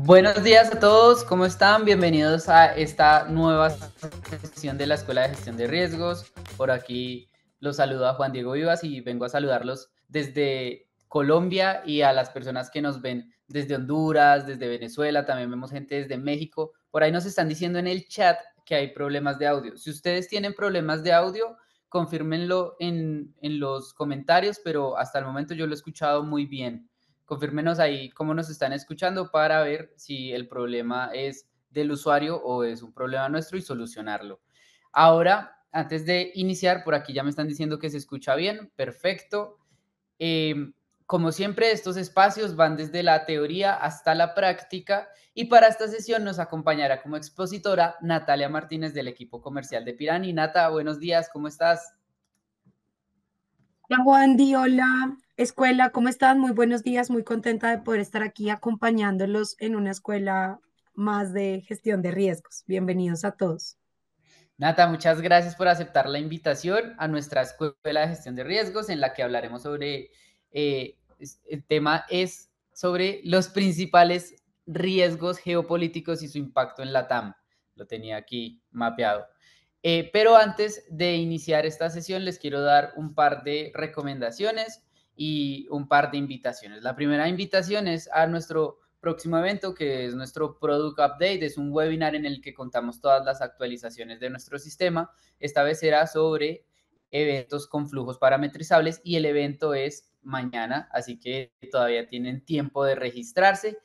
Buenos días a todos, ¿cómo están? Bienvenidos a esta nueva sesión de la Escuela de Gestión de Riesgos. Por aquí los saluda Juan Diego Vivas y vengo a saludarlos desde Colombia y a las personas que nos ven desde Honduras, desde Venezuela, también vemos gente desde México. Por ahí nos están diciendo en el chat que hay problemas de audio. Si ustedes tienen problemas de audio, confírmenlo en los comentarios, pero hasta el momento yo lo he escuchado muy bien. Confírmenos ahí cómo nos están escuchando para ver si el problema es del usuario o es un problema nuestro y solucionarlo. Ahora, antes de iniciar, por aquí ya me están diciendo que se escucha bien. Perfecto. Como siempre, estos espacios van desde la teoría hasta la práctica y para esta sesión nos acompañará como expositora Natalia Martínez del equipo comercial de Pirani. Nata, buenos días, ¿cómo estás? Hola Wandy, hola escuela, ¿cómo están? Muy buenos días, muy contenta de poder estar aquí acompañándolos en una escuela más de gestión de riesgos. Bienvenidos a todos. Nata, muchas gracias por aceptar la invitación a nuestra escuela de gestión de riesgos en la que hablaremos sobre, el tema es sobre los principales riesgos geopolíticos y su impacto en la TAM. Lo tenía aquí mapeado. Pero antes de iniciar esta sesión les quiero dar un par de recomendaciones y un par de invitaciones. La primera invitación es a nuestro próximo evento, que es nuestro Product Update. Es un webinar en el que contamos todas las actualizaciones de nuestro sistema. Esta vez será sobre eventos con flujos parametrizables y el evento es mañana, así que todavía tienen tiempo de registrarse.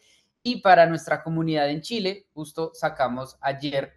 Y para nuestra comunidad en Chile, justo sacamos ayer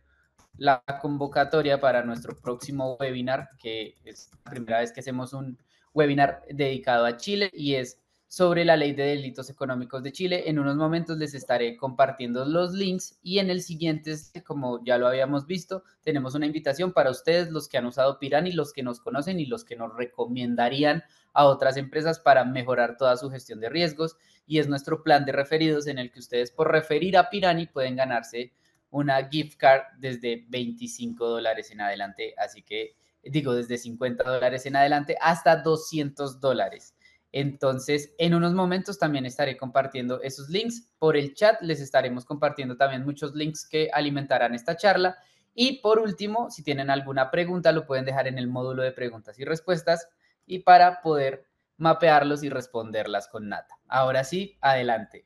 la convocatoria para nuestro próximo webinar, que es la primera vez que hacemos un webinar dedicado a Chile y es sobre la ley de delitos económicos de Chile. En unos momentos les estaré compartiendo los links y en el siguiente, como ya lo habíamos visto, tenemos una invitación para ustedes, los que han usado Pirani, los que nos conocen y los que nos recomendarían a otras empresas para mejorar toda su gestión de riesgos. Y es nuestro plan de referidos en el que ustedes por referir a Pirani pueden ganarse una gift card desde $25 en adelante, así que digo desde $50 en adelante hasta $200. Entonces, en unos momentos también estaré compartiendo esos links por el chat, les estaremos compartiendo también muchos links que alimentarán esta charla. Y por último, si tienen alguna pregunta, lo pueden dejar en el módulo de preguntas y respuestas y para poder mapearlos y responderlas con Nata. Ahora sí, adelante.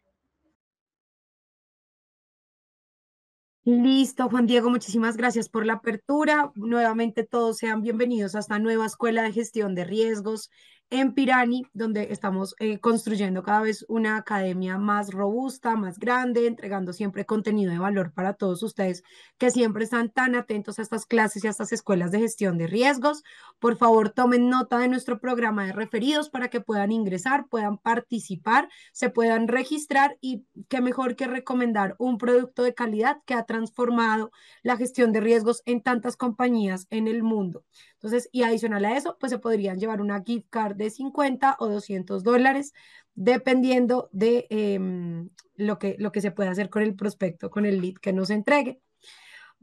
Listo, Juan Diego, muchísimas gracias por la apertura. Nuevamente todos sean bienvenidos a esta nueva escuela de gestión de riesgos en Pirani, donde estamos construyendo cada vez una academia más robusta, más grande, entregando siempre contenido de valor para todos ustedes que siempre están tan atentos a estas clases y a estas escuelas de gestión de riesgos. Por favor, tomen nota de nuestro programa de referidos para que puedan ingresar, puedan participar, se puedan registrar y qué mejor que recomendar un producto de calidad que ha transformado la gestión de riesgos en tantas compañías en el mundo. Entonces, y adicional a eso, pues se podrían llevar una gift card de 50 o $200, dependiendo de lo que se pueda hacer con el prospecto, con el lead que nos entregue.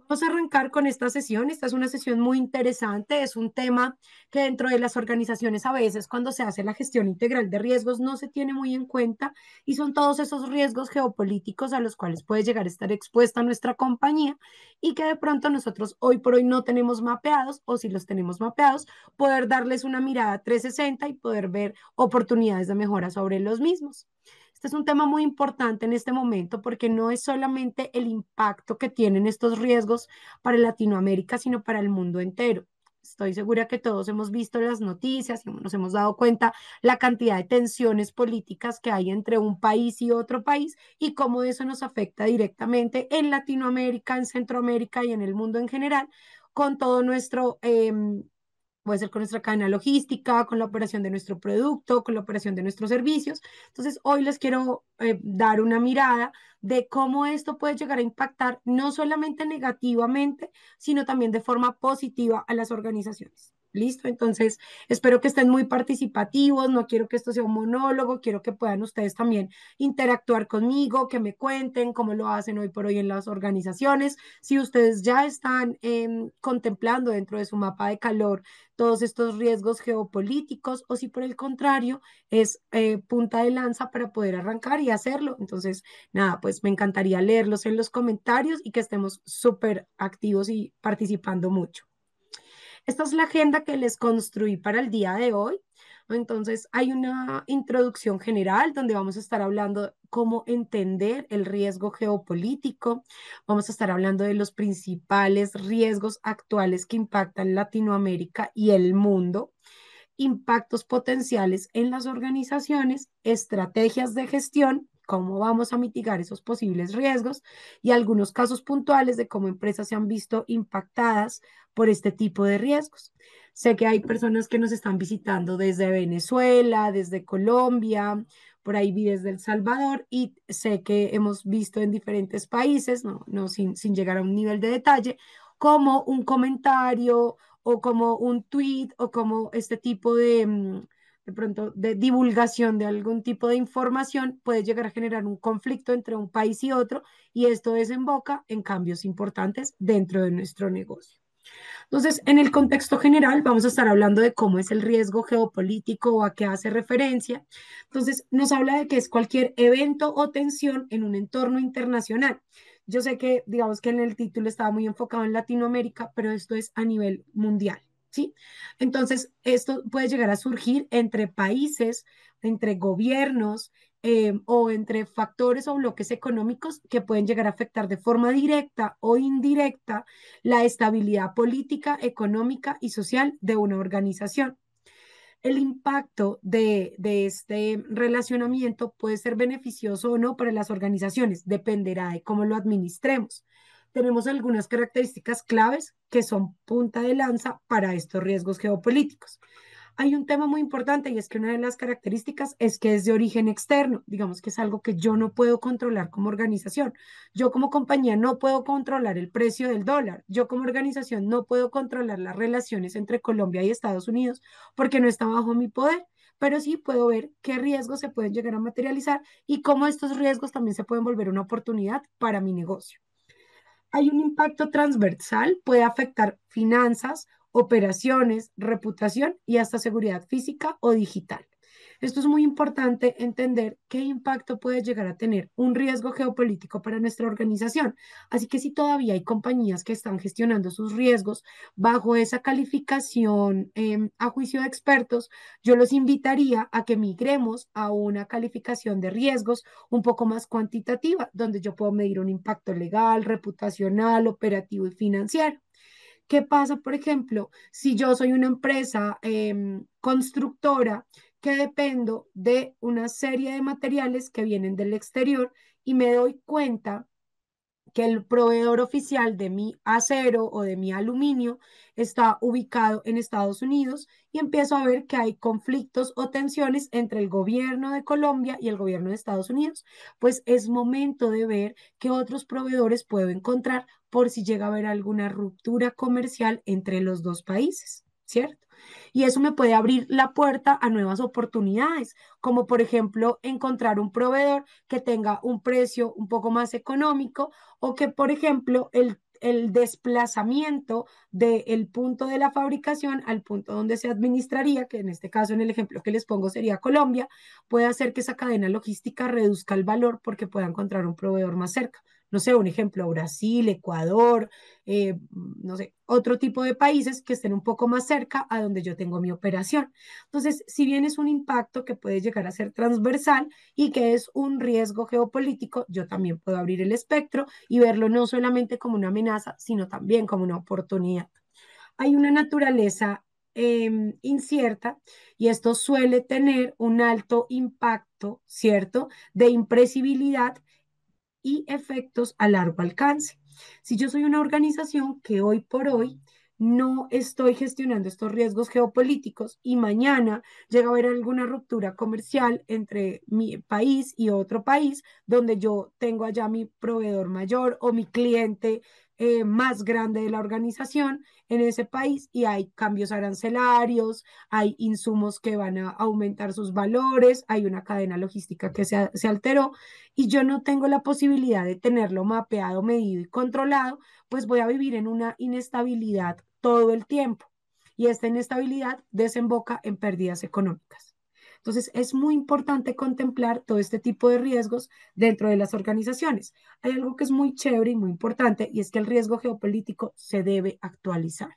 Vamos a arrancar con esta sesión. Esta es una sesión muy interesante. Es un tema que dentro de las organizaciones a veces cuando se hace la gestión integral de riesgos no se tiene muy en cuenta y son todos esos riesgos geopolíticos a los cuales puede llegar a estar expuesta nuestra compañía y que de pronto nosotros hoy por hoy no tenemos mapeados o si los tenemos mapeados, poder darles una mirada 360 y poder ver oportunidades de mejora sobre los mismos. Este es un tema muy importante en este momento porque no es solamente el impacto que tienen estos riesgos para Latinoamérica, sino para el mundo entero. Estoy segura que todos hemos visto las noticias y nos hemos dado cuenta la cantidad de tensiones políticas que hay entre un país y otro país y cómo eso nos afecta directamente en Latinoamérica, en Centroamérica y en el mundo en general, con todo nuestro puede ser con nuestra cadena logística, con la operación de nuestro producto, con la operación de nuestros servicios. Entonces, hoy les quiero dar una mirada de cómo esto puede llegar a impactar no solamente negativamente, sino también de forma positiva a las organizaciones. ¿Listo? Entonces, espero que estén muy participativos, no quiero que esto sea un monólogo, quiero que puedan ustedes también interactuar conmigo, que me cuenten cómo lo hacen hoy por hoy en las organizaciones, si ustedes ya están contemplando dentro de su mapa de calor todos estos riesgos geopolíticos o si por el contrario es punta de lanza para poder arrancar y hacerlo. Entonces, nada, pues me encantaría leerlos en los comentarios y que estemos súper activos y participando mucho. Esta es la agenda que les construí para el día de hoy. Entonces, hay una introducción general donde vamos a estar hablando cómo entender el riesgo geopolítico. Vamos a estar hablando de los principales riesgos actuales que impactan Latinoamérica y el mundo, impactos potenciales en las organizaciones, estrategias de gestión, cómo vamos a mitigar esos posibles riesgos y algunos casos puntuales de cómo empresas se han visto impactadas por este tipo de riesgos. Sé que hay personas que nos están visitando desde Venezuela, desde Colombia, por ahí vi desde El Salvador y sé que hemos visto en diferentes países, no sin llegar a un nivel de detalle, como un comentario o como un tweet o como este tipo de pronto, de divulgación de algún tipo de información puede llegar a generar un conflicto entre un país y otro y esto desemboca en cambios importantes dentro de nuestro negocio. Entonces, en el contexto general, vamos a estar hablando de cómo es el riesgo geopolítico o a qué hace referencia. Entonces, nos habla de que es cualquier evento o tensión en un entorno internacional. Yo sé que, digamos que en el título estaba muy enfocado en Latinoamérica, pero esto es a nivel mundial, ¿sí? Entonces, esto puede llegar a surgir entre países, entre gobiernos, o entre factores o bloques económicos que pueden llegar a afectar de forma directa o indirecta la estabilidad política, económica y social de una organización. El impacto de este relacionamiento puede ser beneficioso o no para las organizaciones, dependerá de cómo lo administremos. Tenemos algunas características claves que son punta de lanza para estos riesgos geopolíticos. Hay un tema muy importante y es que una de las características es que es de origen externo, digamos que es algo que yo no puedo controlar como organización. Yo como compañía no puedo controlar el precio del dólar. Yo como organización no puedo controlar las relaciones entre Colombia y Estados Unidos porque no está bajo mi poder, pero sí puedo ver qué riesgos se pueden llegar a materializar y cómo estos riesgos también se pueden volver una oportunidad para mi negocio. Hay un impacto transversal, puede afectar finanzas, operaciones, reputación y hasta seguridad física o digital. Esto es muy importante entender qué impacto puede llegar a tener un riesgo geopolítico para nuestra organización. Así que si todavía hay compañías que están gestionando sus riesgos bajo esa calificación a juicio de expertos, yo los invitaría a que migremos a una calificación de riesgos un poco más cuantitativa, donde yo puedo medir un impacto legal, reputacional, operativo y financiero. ¿Qué pasa, por ejemplo, si yo soy una empresa constructora que dependo de una serie de materiales que vienen del exterior y me doy cuenta que el proveedor oficial de mi acero o de mi aluminio está ubicado en Estados Unidos y empiezo a ver que hay conflictos o tensiones entre el gobierno de Colombia y el gobierno de Estados Unidos? Pues es momento de ver qué otros proveedores puedo encontrar por si llega a haber alguna ruptura comercial entre los dos países, ¿cierto? Y eso me puede abrir la puerta a nuevas oportunidades, como por ejemplo encontrar un proveedor que tenga un precio un poco más económico o que, por ejemplo, el desplazamiento del punto de la fabricación al punto donde se administraría, que en este caso, en el ejemplo que les pongo, sería Colombia, puede hacer que esa cadena logística reduzca el valor porque pueda encontrar un proveedor más cerca. No sé, un ejemplo, Brasil, Ecuador, no sé, otro tipo de países que estén un poco más cerca a donde yo tengo mi operación. Entonces, si bien es un impacto que puede llegar a ser transversal y que es un riesgo geopolítico, yo también puedo abrir el espectro y verlo no solamente como una amenaza, sino también como una oportunidad. Hay una naturaleza incierta y esto suele tener un alto impacto, ¿cierto?, de impresibilidad y efectos a largo alcance. Si yo soy una organización que hoy por hoy no estoy gestionando estos riesgos geopolíticos y mañana llega a haber alguna ruptura comercial entre mi país y otro país donde yo tengo allá mi proveedor mayor o mi cliente más grande de la organización en ese país y hay cambios arancelarios, hay insumos que van a aumentar sus valores, hay una cadena logística que se alteró y yo no tengo la posibilidad de tenerlo mapeado, medido y controlado, pues voy a vivir en una inestabilidad todo el tiempo y esta inestabilidad desemboca en pérdidas económicas. Entonces, es muy importante contemplar todo este tipo de riesgos dentro de las organizaciones. Hay algo que es muy chévere y muy importante y es que el riesgo geopolítico se debe actualizar.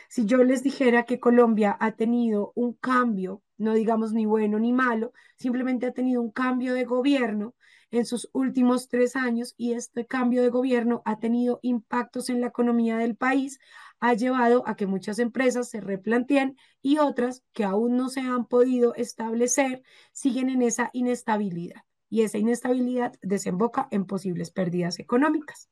Si yo les dijera que Colombia ha tenido un cambio, no digamos ni bueno ni malo, simplemente ha tenido un cambio de gobierno en sus últimos 3 años y este cambio de gobierno ha tenido impactos en la economía del país, ha llevado a que muchas empresas se replanteen y otras que aún no se han podido establecer siguen en esa inestabilidad y esa inestabilidad desemboca en posibles pérdidas económicas.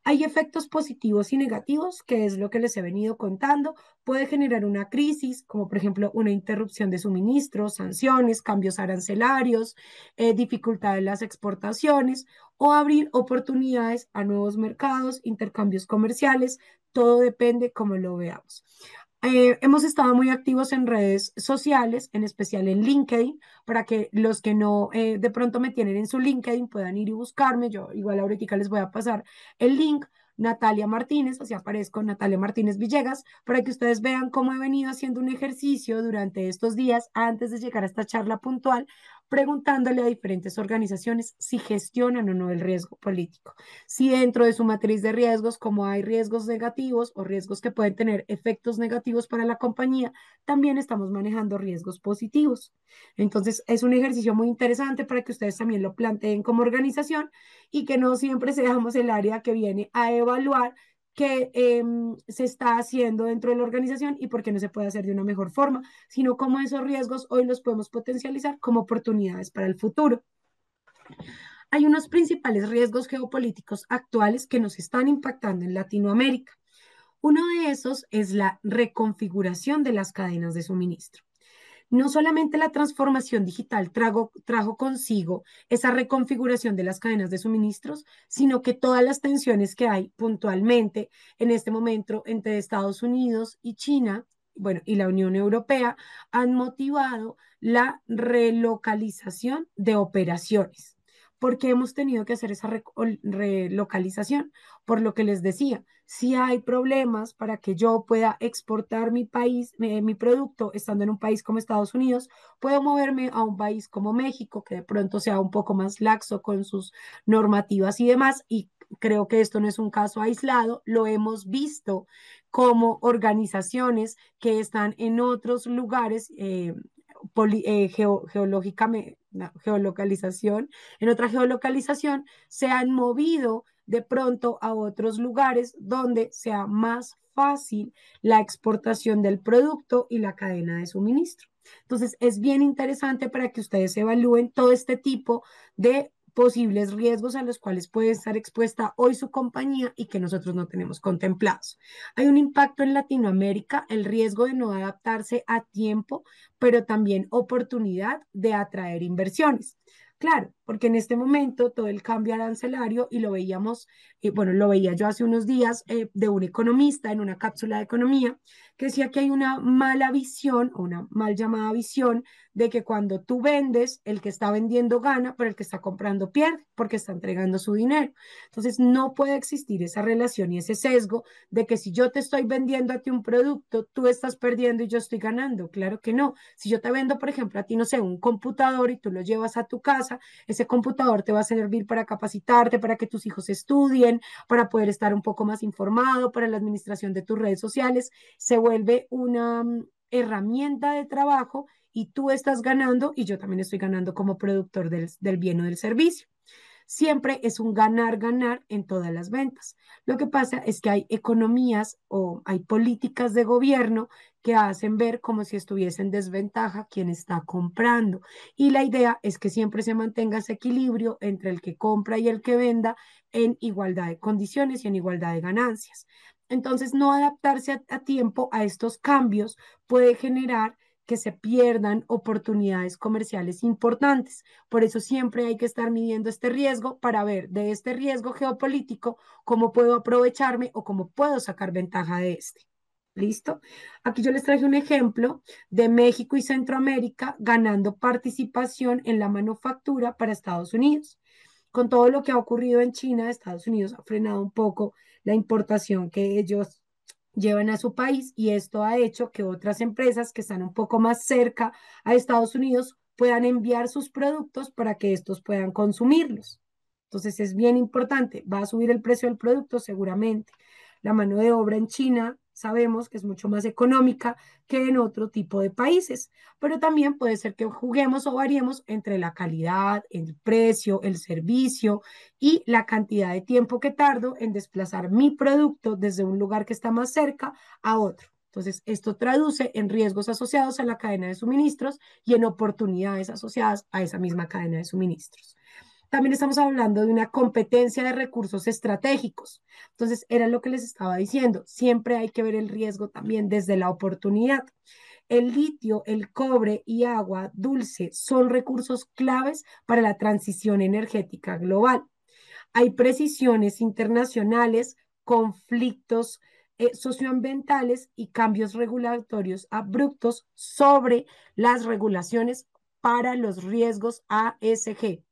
Hay efectos positivos y negativos, que es lo que les he venido contando. Puede generar una crisis, como por ejemplo una interrupción de suministros, sanciones, cambios arancelarios, dificultad en las exportaciones o abrir oportunidades a nuevos mercados, intercambios comerciales. Todo depende cómo lo veamos. Hemos estado muy activos en redes sociales, en especial en LinkedIn, para que los que no de pronto me tienen en su LinkedIn puedan ir y buscarme. Yo igual ahorita les voy a pasar el link. Natalia Martínez, así aparezco, Natalia Martínez Villegas, para que ustedes vean cómo he venido haciendo un ejercicio durante estos días antes de llegar a esta charla puntual, preguntándole a diferentes organizaciones si gestionan o no el riesgo político, si dentro de su matriz de riesgos, como hay riesgos negativos o riesgos que pueden tener efectos negativos para la compañía, también estamos manejando riesgos positivos. Entonces, es un ejercicio muy interesante para que ustedes también lo planteen como organización y que no siempre seamos el área que viene a evaluar qué se está haciendo dentro de la organización y por qué no se puede hacer de una mejor forma, sino cómo esos riesgos hoy los podemos potencializar como oportunidades para el futuro. Hay unos principales riesgos geopolíticos actuales que nos están impactando en Latinoamérica. Uno de esos es la reconfiguración de las cadenas de suministro. No solamente la transformación digital trajo consigo esa reconfiguración de las cadenas de suministros, sino que todas las tensiones que hay puntualmente en este momento entre Estados Unidos y China, bueno, y la Unión Europea, han motivado la relocalización de operaciones. ¿Por qué hemos tenido que hacer esa relocalización? Por lo que les decía, si hay problemas para que yo pueda exportar mi país, mi producto, estando en un país como Estados Unidos, puedo moverme a un país como México, que de pronto sea un poco más laxo con sus normativas y demás. Y creo que esto no es un caso aislado, lo hemos visto como organizaciones que están en otros lugares. Geológicamente, no, geolocalización, en otra geolocalización, se han movido de pronto a otros lugares donde sea más fácil la exportación del producto y la cadena de suministro. Entonces, es bien interesante para que ustedes evalúen todo este tipo de posibles riesgos a los cuales puede estar expuesta hoy su compañía y que nosotros no tenemos contemplados. Hay un impacto en Latinoamérica, el riesgo de no adaptarse a tiempo, pero también oportunidad de atraer inversiones. Claro, porque en este momento todo el cambio arancelario, y lo veíamos, bueno, lo veía yo hace unos días de un economista en una cápsula de economía, que decía que hay una mala visión o una mal llamada visión de que cuando tú vendes, el que está vendiendo gana, pero el que está comprando pierde porque está entregando su dinero. Entonces, no puede existir esa relación y ese sesgo de que si yo te estoy vendiendo a ti un producto, tú estás perdiendo y yo estoy ganando. Claro que no. Si yo te vendo, por ejemplo, a ti, no sé, un computador y tú lo llevas a tu casa, ese computador te va a servir para capacitarte, para que tus hijos estudien, para poder estar un poco más informado, para la administración de tus redes sociales. Se vuelve una herramienta de trabajo y tú estás ganando y yo también estoy ganando como productor del bien o del servicio. Siempre es un ganar-ganar en todas las ventas. Lo que pasa es que hay economías o hay políticas de gobierno que hacen ver como si estuviese en desventaja quien está comprando. Y la idea es que siempre se mantenga ese equilibrio entre el que compra y el que venda en igualdad de condiciones y en igualdad de ganancias. Entonces, no adaptarse a tiempo a estos cambios puede generar que se pierdan oportunidades comerciales importantes. Por eso siempre hay que estar midiendo este riesgo para ver de este riesgo geopolítico cómo puedo aprovecharme o cómo puedo sacar ventaja de este. ¿Listo? Aquí yo les traje un ejemplo de México y Centroamérica ganando participación en la manufactura para Estados Unidos. Con todo lo que ha ocurrido en China, Estados Unidos ha frenado un poco la importación que ellos llevan a su país y esto ha hecho que otras empresas que están un poco más cerca a Estados Unidos puedan enviar sus productos para que estos puedan consumirlos. Entonces es bien importante, va a subir el precio del producto seguramente. La mano de obra en China sabemos que es mucho más económica que en otro tipo de países, pero también puede ser que juguemos o variemos entre la calidad, el precio, el servicio y la cantidad de tiempo que tardo en desplazar mi producto desde un lugar que está más cerca a otro. Entonces, esto traduce en riesgos asociados a la cadena de suministros y en oportunidades asociadas a esa misma cadena de suministros. También estamos hablando de una competencia de recursos estratégicos. Entonces, era lo que les estaba diciendo. Siempre hay que ver el riesgo también desde la oportunidad. El litio, el cobre y agua dulce son recursos claves para la transición energética global. Hay precisiones internacionales, conflictos socioambientales y cambios regulatorios abruptos sobre las regulaciones para los riesgos ASG.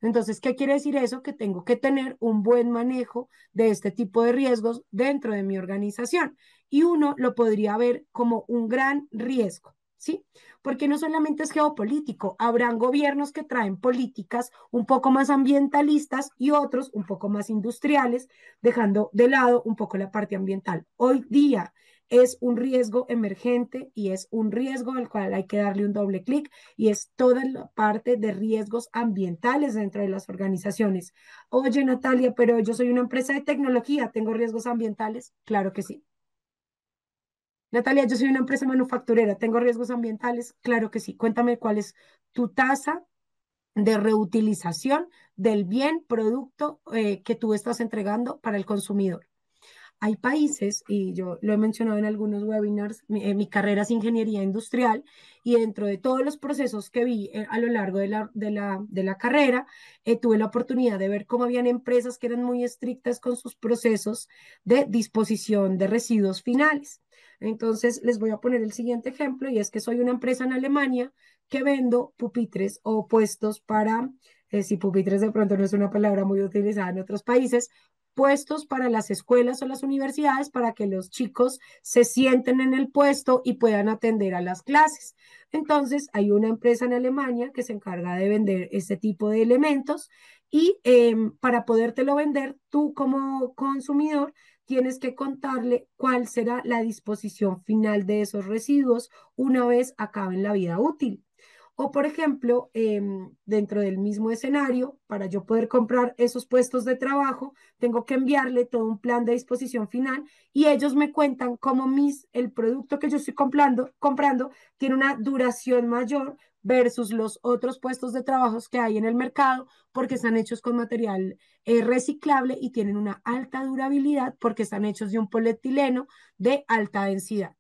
Entonces, ¿qué quiere decir eso? Que tengo que tener un buen manejo de este tipo de riesgos dentro de mi organización. Y uno lo podría ver como un gran riesgo, ¿sí? Porque no solamente es geopolítico, habrán gobiernos que traen políticas un poco más ambientalistas y otros un poco más industriales, dejando de lado un poco la parte ambiental. Hoy día es un riesgo emergente y es un riesgo al cual hay que darle un doble clic y es toda la parte de riesgos ambientales dentro de las organizaciones. Oye, Natalia, pero yo soy una empresa de tecnología, ¿tengo riesgos ambientales? Claro que sí. Natalia, yo soy una empresa manufacturera, ¿tengo riesgos ambientales? Claro que sí. Cuéntame cuál es tu tasa de reutilización del bien, producto que tú estás entregando para el consumidor. Hay países, y yo lo he mencionado en algunos webinars, mi carrera es ingeniería industrial y dentro de todos los procesos que vi a lo largo de la carrera, tuve la oportunidad de ver cómo habían empresas que eran muy estrictas con sus procesos de disposición de residuos finales. Entonces, les voy a poner el siguiente ejemplo y es que soy una empresa en Alemania que vendo pupitres o puestos para, si pupitres de pronto no es una palabra muy utilizada en otros países, puestos para las escuelas o las universidades para que los chicos se sienten en el puesto y puedan atender a las clases. Entonces, hay una empresa en Alemania que se encarga de vender este tipo de elementos y para podértelo vender, tú como consumidor tienes que contarle cuál será la disposición final de esos residuos una vez acaben la vida útil. O, por ejemplo, dentro del mismo escenario, para yo poder comprar esos puestos de trabajo, tengo que enviarle todo un plan de disposición final y ellos me cuentan cómo el producto que yo estoy comprando tiene una duración mayor versus los otros puestos de trabajo que hay en el mercado porque están hechos con material reciclable y tienen una alta durabilidad porque están hechos de un polietileno de alta densidad.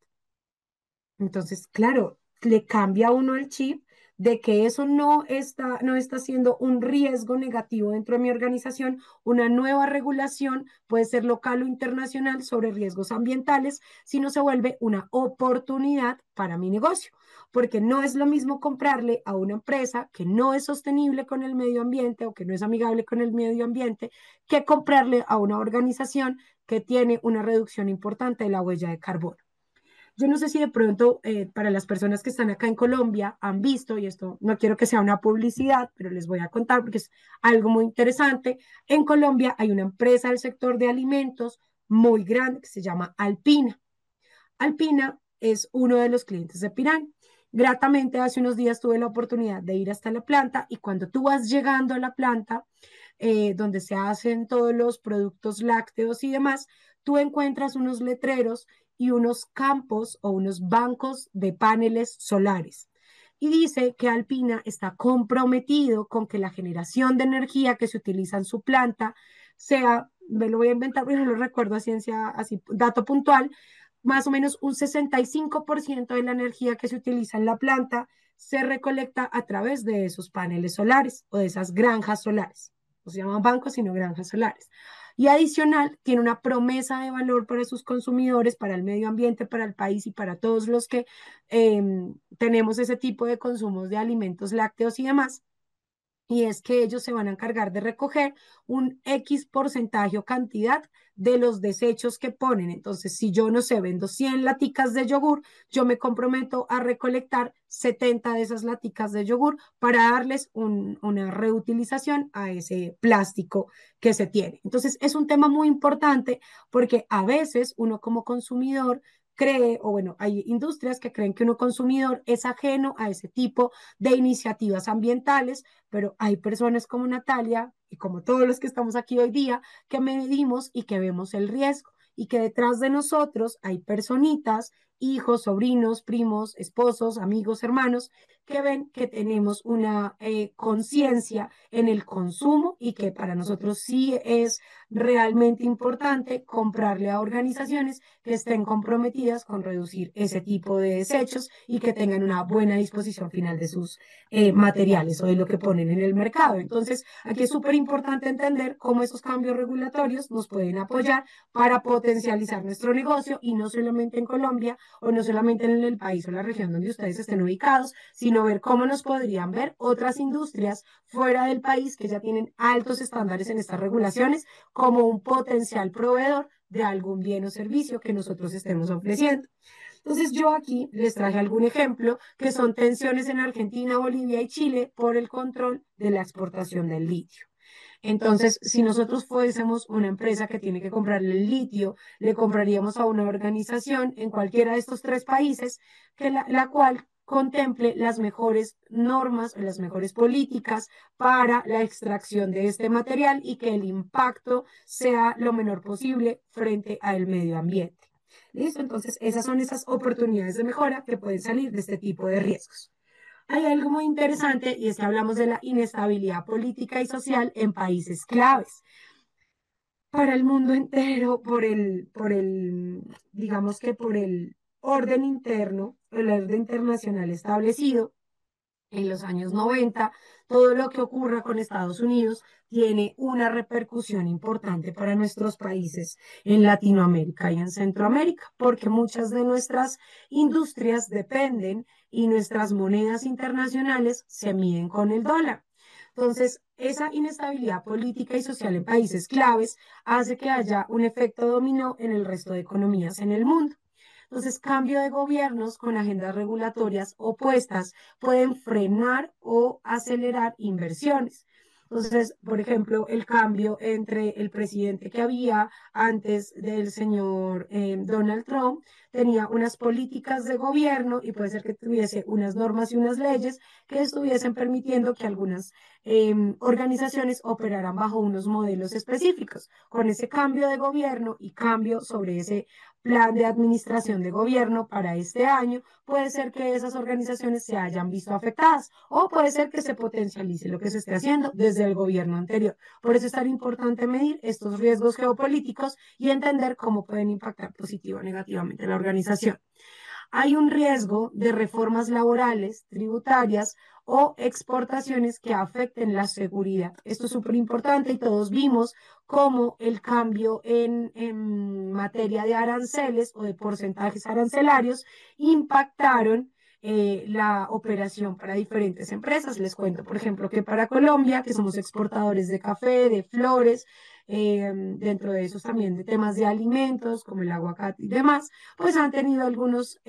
Entonces, claro, le cambia a uno el chip de que eso no está siendo un riesgo negativo dentro de mi organización. Una nueva regulación puede ser local o internacional sobre riesgos ambientales, sino se vuelve una oportunidad para mi negocio, porque no es lo mismo comprarle a una empresa que no es sostenible con el medio ambiente o que no es amigable con el medio ambiente, que comprarle a una organización que tiene una reducción importante de la huella de carbono. Yo no sé si de pronto para las personas que están acá en Colombia han visto, y esto no quiero que sea una publicidad, pero les voy a contar porque es algo muy interesante. En Colombia hay una empresa del sector de alimentos muy grande que se llama Alpina. Alpina es uno de los clientes de Pirán. Gratamente, hace unos días tuve la oportunidad de ir hasta la planta y cuando tú vas llegando a la planta, donde se hacen todos los productos lácteos y demás, tú encuentras unos letreros y unos campos o unos bancos de paneles solares. Y dice que Alpina está comprometido con que la generación de energía que se utiliza en su planta sea, me lo voy a inventar, pero no lo recuerdo a ciencia, así, dato puntual, más o menos un 65% de la energía que se utiliza en la planta se recolecta a través de esos paneles solares o de esas granjas solares. No se llaman bancos, sino granjas solares. Y adicional, tiene una promesa de valor para sus consumidores, para el medio ambiente, para el país y para todos los que eh, tenemos ese tipo de consumos de alimentos lácteos y demás, y es que ellos se van a encargar de recoger un X porcentaje o cantidad de los desechos que ponen. Entonces, si yo no sé, vendo 100 laticas de yogur, yo me comprometo a recolectar 70 de esas laticas de yogur para darles una reutilización a ese plástico que se tiene. Entonces, es un tema muy importante porque a veces uno como consumidor cree, o bueno, hay industrias que creen que uno consumidor es ajeno a ese tipo de iniciativas ambientales, pero hay personas como Natalia y como todos los que estamos aquí hoy día que medimos y que vemos el riesgo y que detrás de nosotros hay personitas, hijos, sobrinos, primos, esposos, amigos, hermanos, que ven que tenemos una conciencia en el consumo y que para nosotros sí es realmente importante comprarle a organizaciones que estén comprometidas con reducir ese tipo de desechos y que tengan una buena disposición final de sus materiales o de lo que ponen en el mercado. Entonces, aquí es súper importante entender cómo esos cambios regulatorios nos pueden apoyar para potencializar nuestro negocio y no solamente en Colombia o no solamente en el país o la región donde ustedes estén ubicados, sino ver cómo nos podrían ver otras industrias fuera del país que ya tienen altos estándares en estas regulaciones como un potencial proveedor de algún bien o servicio que nosotros estemos ofreciendo. Entonces yo aquí les traje algún ejemplo que son tensiones en Argentina, Bolivia y Chile por el control de la exportación del litio. Entonces, si nosotros fuésemos una empresa que tiene que comprarle el litio, le compraríamos a una organización en cualquiera de estos tres países, que la cual contemple las mejores normas o las mejores políticas para la extracción de este material y que el impacto sea lo menor posible frente al medio ambiente. ¿Listo? Entonces, esas son esas oportunidades de mejora que pueden salir de este tipo de riesgos. Hay algo muy interesante y es que hablamos de la inestabilidad política y social en países claves para el mundo entero digamos que por el orden interno, el orden internacional establecido en los años 90, todo lo que ocurra con Estados Unidos tiene una repercusión importante para nuestros países en Latinoamérica y en Centroamérica, porque muchas de nuestras industrias dependen y nuestras monedas internacionales se miden con el dólar. Entonces, esa inestabilidad política y social en países claves hace que haya un efecto dominó en el resto de economías en el mundo. Entonces, cambio de gobiernos con agendas regulatorias opuestas pueden frenar o acelerar inversiones. Entonces, por ejemplo, el cambio entre el presidente que había antes del señor Donald Trump tenía unas políticas de gobierno y puede ser que tuviese unas normas y unas leyes que estuviesen permitiendo que algunas organizaciones operaran bajo unos modelos específicos. Con ese cambio de gobierno y cambio sobre ese plan de administración de gobierno para este año, puede ser que esas organizaciones se hayan visto afectadas o puede ser que se potencialice lo que se esté haciendo desde el gobierno anterior. Por eso es tan importante medir estos riesgos geopolíticos y entender cómo pueden impactar positivo o negativamente la organización. Hay un riesgo de reformas laborales, tributarias o exportaciones que afecten la seguridad. Esto es súper importante y todos vimos cómo el cambio en materia de aranceles o de porcentajes arancelarios impactaron la operación para diferentes empresas. Les cuento, por ejemplo, que para Colombia, que somos exportadores de café, de flores, dentro de esos también de temas de alimentos como el aguacate y demás, pues han tenido algunos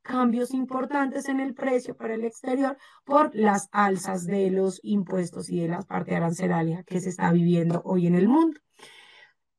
cambios importantes en el precio para el exterior por las alzas de los impuestos y de la parte arancelaria que se está viviendo hoy en el mundo.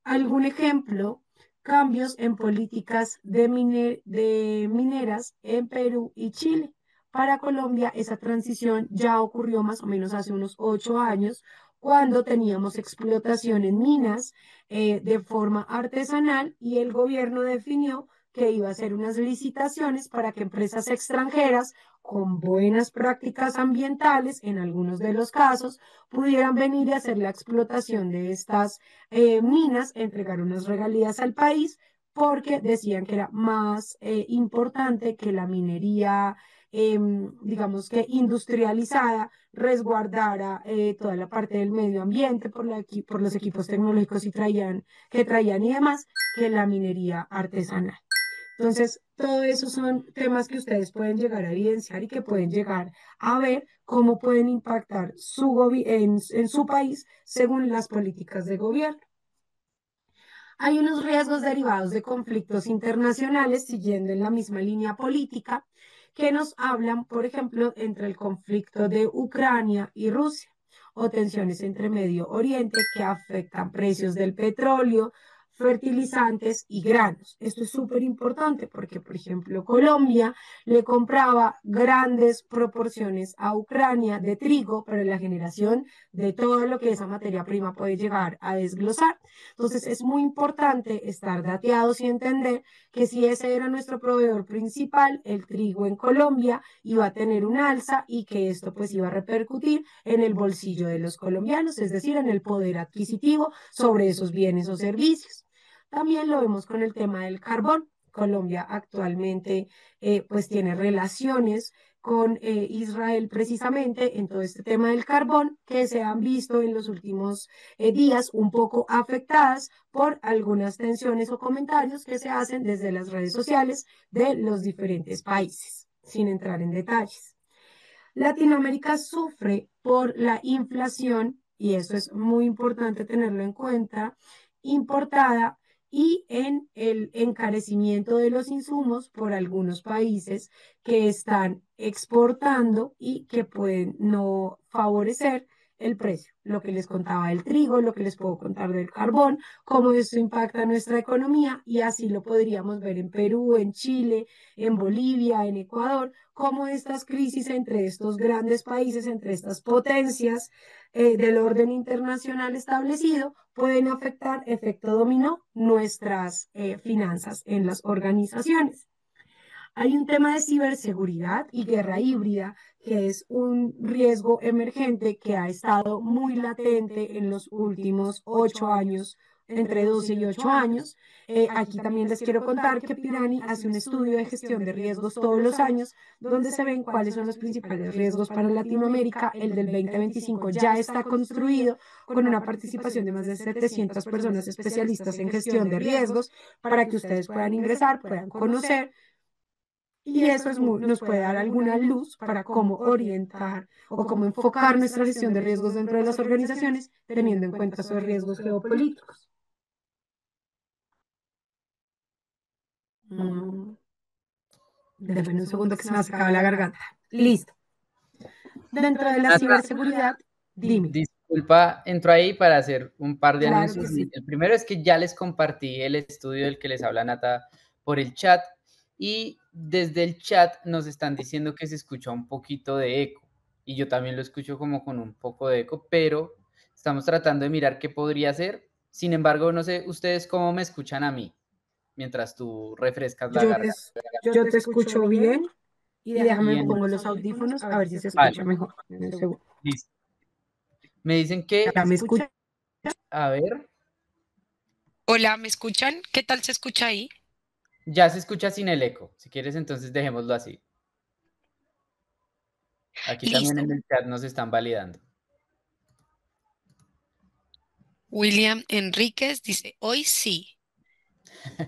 ¿Algún ejemplo? Cambios en políticas de mineras en Perú y Chile. Para Colombia, esa transición ya ocurrió más o menos hace unos 8 años, cuando teníamos explotación en minas de forma artesanal y el gobierno definió que iba a hacer unas licitaciones para que empresas extranjeras con buenas prácticas ambientales, en algunos de los casos, pudieran venir y hacer la explotación de estas minas, entregar unas regalías al país porque decían que era más importante que la minería, digamos que industrializada, resguardara toda la parte del medio ambiente por los equipos tecnológicos que traían y demás, que la minería artesanal. Entonces, todo eso son temas que ustedes pueden llegar a evidenciar y que pueden llegar a ver cómo pueden impactar en su país según las políticas de gobierno. Hay unos riesgos derivados de conflictos internacionales siguiendo en la misma línea política que nos hablan, por ejemplo, entre el conflicto de Ucrania y Rusia o tensiones entre Medio Oriente que afectan precios del petróleo, fertilizantes y granos. Esto es súper importante porque, por ejemplo, Colombia le compraba grandes proporciones a Ucrania de trigo para la generación de todo lo que esa materia prima puede llegar a desglosar. Entonces, es muy importante estar dateados y entender que si ese era nuestro proveedor principal, el trigo en Colombia iba a tener un alza y que esto pues iba a repercutir en el bolsillo de los colombianos, es decir, en el poder adquisitivo sobre esos bienes o servicios. También lo vemos con el tema del carbón. Colombia actualmente pues tiene relaciones con Israel precisamente en todo este tema del carbón que se han visto en los últimos días un poco afectadas por algunas tensiones o comentarios que se hacen desde las redes sociales de los diferentes países, sin entrar en detalles. Latinoamérica sufre por la inflación, y eso es muy importante tenerlo en cuenta, importada y en el encarecimiento de los insumos por algunos países que están exportando y que pueden no favorecer el precio. Lo que les contaba del trigo, lo que les puedo contar del carbón, cómo esto impacta nuestra economía y así lo podríamos ver en Perú, en Chile, en Bolivia, en Ecuador, cómo estas crisis entre estos grandes países, entre estas potencias del orden internacional establecido, pueden afectar efecto dominó nuestras finanzas en las organizaciones. Hay un tema de ciberseguridad y guerra híbrida, que es un riesgo emergente que ha estado muy latente en los últimos 8 años, entre 12 y 8 años. Aquí también les quiero contar que Pirani hace un estudio de gestión de riesgos todos los años, donde se ven cuáles son los principales riesgos para Latinoamérica. El del 2025 ya está construido con una participación de más de 700 personas especialistas en gestión de riesgos para que ustedes puedan ingresar, puedan conocer y eso nos puede dar alguna luz para cómo orientar o cómo enfocar nuestra gestión de riesgos dentro de las organizaciones, teniendo en cuenta esos riesgos geopolíticos. Mm, Déjenme un segundo que se me ha secado la garganta. Listo. Dentro de la Nata, ciberseguridad, dime. disculpa, entro ahí para hacer un par de Claro anuncios. que sí. El primero es que ya les compartí el estudio del que les habla Nata por el chat y desde el chat nos están diciendo que se escucha un poquito de eco y yo también lo escucho como con un poco de eco, pero estamos tratando de mirar qué podría ser. Sin embargo, no sé ustedes cómo me escuchan a mí mientras tú refrescas la Yo te, garganta. yo te escucho bien y déjame Bien, pongo los audífonos a ver si se vale, escucha mejor. Un segundo. listo. Me dicen que, ¿Ya me escucha? a ver, Hola, ¿me escuchan? ¿Qué tal se escucha ahí? ya se escucha sin el eco. Si quieres, entonces dejémoslo así. Aquí también Listo. en el chat nos están validando. William Enríquez dice, hoy sí,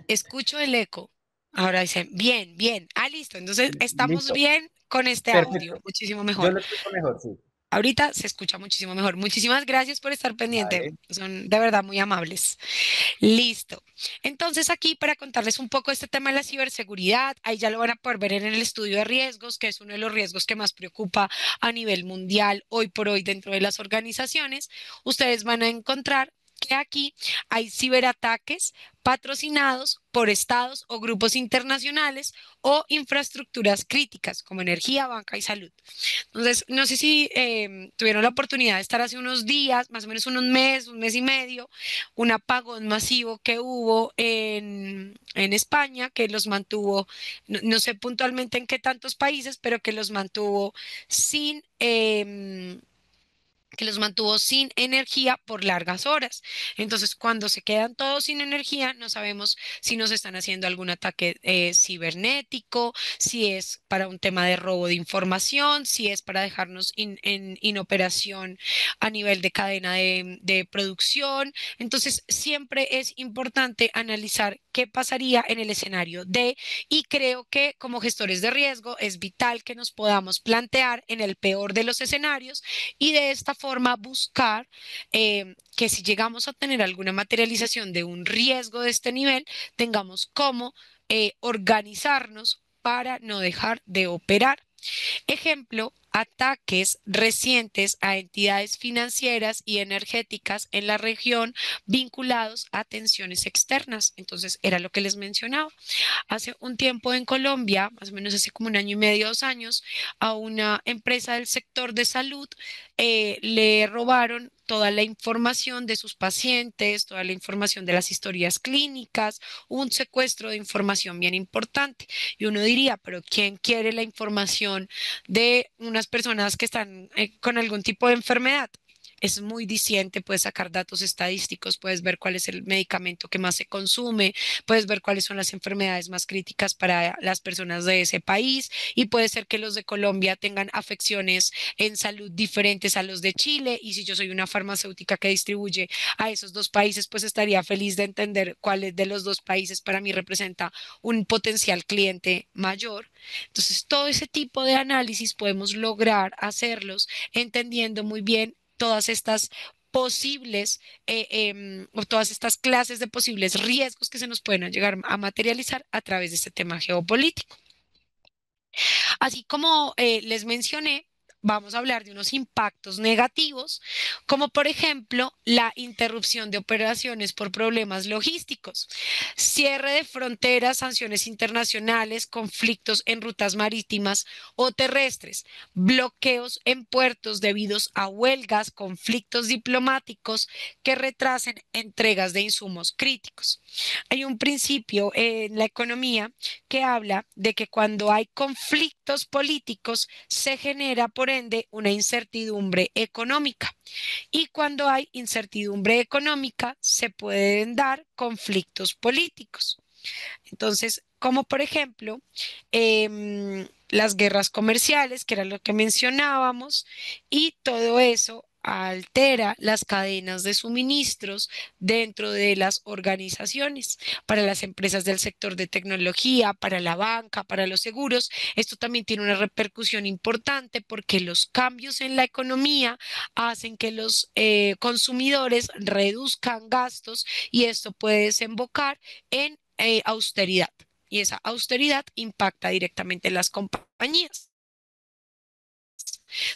escucho el eco. Ahora dice, bien, bien. Ah, listo. Entonces estamos Listo, bien con este audio, perfecto. muchísimo Yo mejor. lo escucho mejor, sí. Ahorita se escucha muchísimo mejor. Muchísimas gracias por estar pendiente. Vale. Son de verdad muy amables. Listo. Entonces aquí para contarles un poco este tema de la ciberseguridad, ahí ya lo van a poder ver en el estudio de riesgos, que es uno de los riesgos que más preocupa a nivel mundial hoy por hoy dentro de las organizaciones. Ustedes van a encontrar que aquí hay ciberataques patrocinados por estados o grupos internacionales o infraestructuras críticas como energía, banca y salud. Entonces, no sé si tuvieron la oportunidad de estar hace unos días, más o menos un mes y medio, un apagón masivo que hubo en España, que los mantuvo, no sé puntualmente en qué tantos países, pero que los mantuvo sin, que los mantuvo sin energía por largas horas. Entonces, cuando se quedan todos sin energía, no sabemos si nos están haciendo algún ataque cibernético, si es para un tema de robo de información, si es para dejarnos en inoperación a nivel de cadena de producción. Entonces, siempre es importante analizar qué pasaría en el escenario de, y creo que como gestores de riesgo es vital que nos podamos plantear en el peor de los escenarios y de esta forma buscar que si llegamos a tener alguna materialización de un riesgo de este nivel, tengamos cómo organizarnos para no dejar de operar. Ejemplo, ataques recientes a entidades financieras y energéticas en la región vinculados a tensiones externas. Entonces, era lo que les mencionaba. Hace un tiempo en Colombia, más o menos hace como un año y medio, 2 años, a una empresa del sector de salud le robaron toda la información de sus pacientes, toda la información de las historias clínicas, un secuestro de información bien importante. Y uno diría, pero ¿quién quiere la información de unas personas que están con algún tipo de enfermedad? Es muy diciente, puedes sacar datos estadísticos, puedes ver cuál es el medicamento que más se consume, puedes ver cuáles son las enfermedades más críticas para las personas de ese país y puede ser que los de Colombia tengan afecciones en salud diferentes a los de Chile y si yo soy una farmacéutica que distribuye a esos dos países, pues estaría feliz de entender cuál de los dos países para mí representa un potencial cliente mayor. Entonces, todo ese tipo de análisis podemos lograr hacerlos entendiendo muy bien todas estas posibles o todas estas clases de posibles riesgos que se nos pueden llegar a materializar a través de este tema geopolítico. Así como les mencioné, vamos a hablar de unos impactos negativos, como por ejemplo la interrupción de operaciones por problemas logísticos, cierre de fronteras, sanciones internacionales, conflictos en rutas marítimas o terrestres, bloqueos en puertos debidos a huelgas, conflictos diplomáticos que retrasen entregas de insumos críticos. Hay un principio en la economía que habla de que cuando hay conflictos políticos se genera, por ende, una incertidumbre económica. Y cuando hay incertidumbre económica se pueden dar conflictos políticos. Entonces, como por ejemplo, las guerras comerciales, que era lo que mencionábamos, y todo eso altera las cadenas de suministros dentro de las organizaciones, para las empresas del sector de tecnología, para la banca, para los seguros. Esto también tiene una repercusión importante porque los cambios en la economía hacen que los consumidores reduzcan gastos y esto puede desembocar en austeridad. Y esa austeridad impacta directamente en las compañías.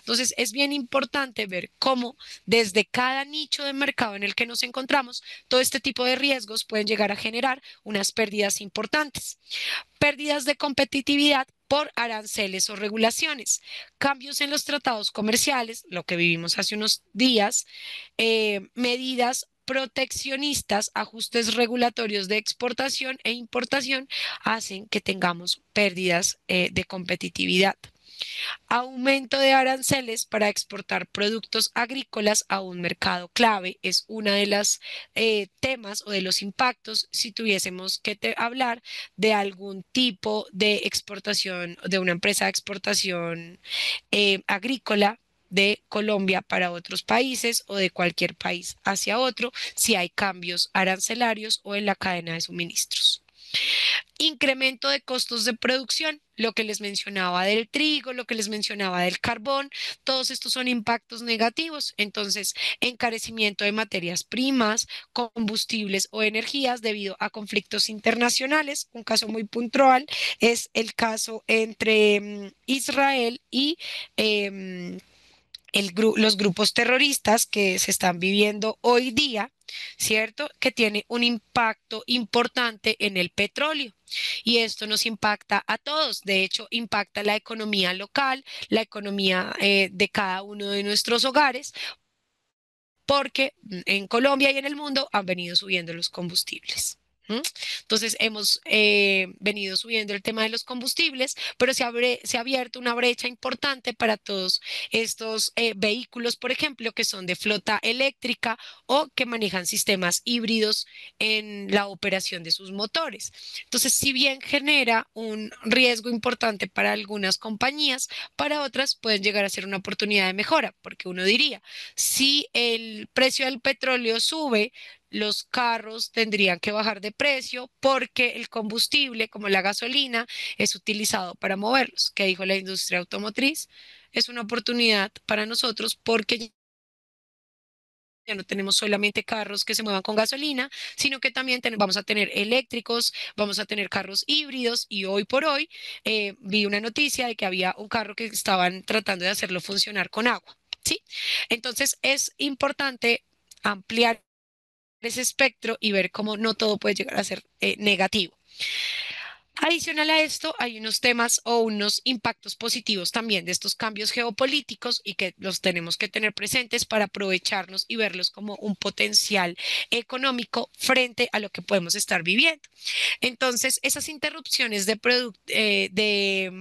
Entonces, es bien importante ver cómo desde cada nicho de mercado en el que nos encontramos, todo este tipo de riesgos pueden llegar a generar unas pérdidas importantes. Pérdidas de competitividad por aranceles o regulaciones, cambios en los tratados comerciales, lo que vivimos hace unos días, medidas proteccionistas, ajustes regulatorios de exportación e importación hacen que tengamos pérdidas de competitividad. Aumento de aranceles para exportar productos agrícolas a un mercado clave es una de las temas o de los impactos si tuviésemos que hablar de algún tipo de exportación, de una empresa de exportación agrícola de Colombia para otros países o de cualquier país hacia otro, si hay cambios arancelarios o en la cadena de suministros. Incremento de costos de producción, lo que les mencionaba del trigo, lo que les mencionaba del carbón, todos estos son impactos negativos. Entonces, encarecimiento de materias primas, combustibles o energías debido a conflictos internacionales. Un caso muy puntual es el caso entre Israel y los grupos terroristas que se están viviendo hoy día, ¿cierto? Que tiene un impacto importante en el petróleo. Y esto nos impacta a todos. De hecho, impacta la economía local, la economía de cada uno de nuestros hogares, porque en Colombia y en el mundo han venido subiendo los combustibles. ¿m? Entonces hemos venido subiendo el tema de los combustibles, pero se ha abierto una brecha importante para todos estos vehículos, por ejemplo, que son de flota eléctrica o que manejan sistemas híbridos en la operación de sus motores. Entonces, si bien genera un riesgo importante para algunas compañías, para otras pueden llegar a ser una oportunidad de mejora, porque uno diría, si el precio del petróleo sube, los carros tendrían que bajar de precio porque el combustible, como la gasolina, es utilizado para moverlos. ¿Qué dijo la industria automotriz? Es una oportunidad para nosotros porque ya no tenemos solamente carros que se muevan con gasolina, sino que también vamos a tener eléctricos, vamos a tener carros híbridos y hoy por hoy vi una noticia de que había un carro que estaban tratando de hacerlo funcionar con agua, ¿sí? Entonces es importante ampliar ese espectro y ver cómo no todo puede llegar a ser negativo. Adicional a esto, hay unos temas o unos impactos positivos también de estos cambios geopolíticos y que los tenemos que tener presentes para aprovecharnos y verlos como un potencial económico frente a lo que podemos estar viviendo. Entonces, esas interrupciones de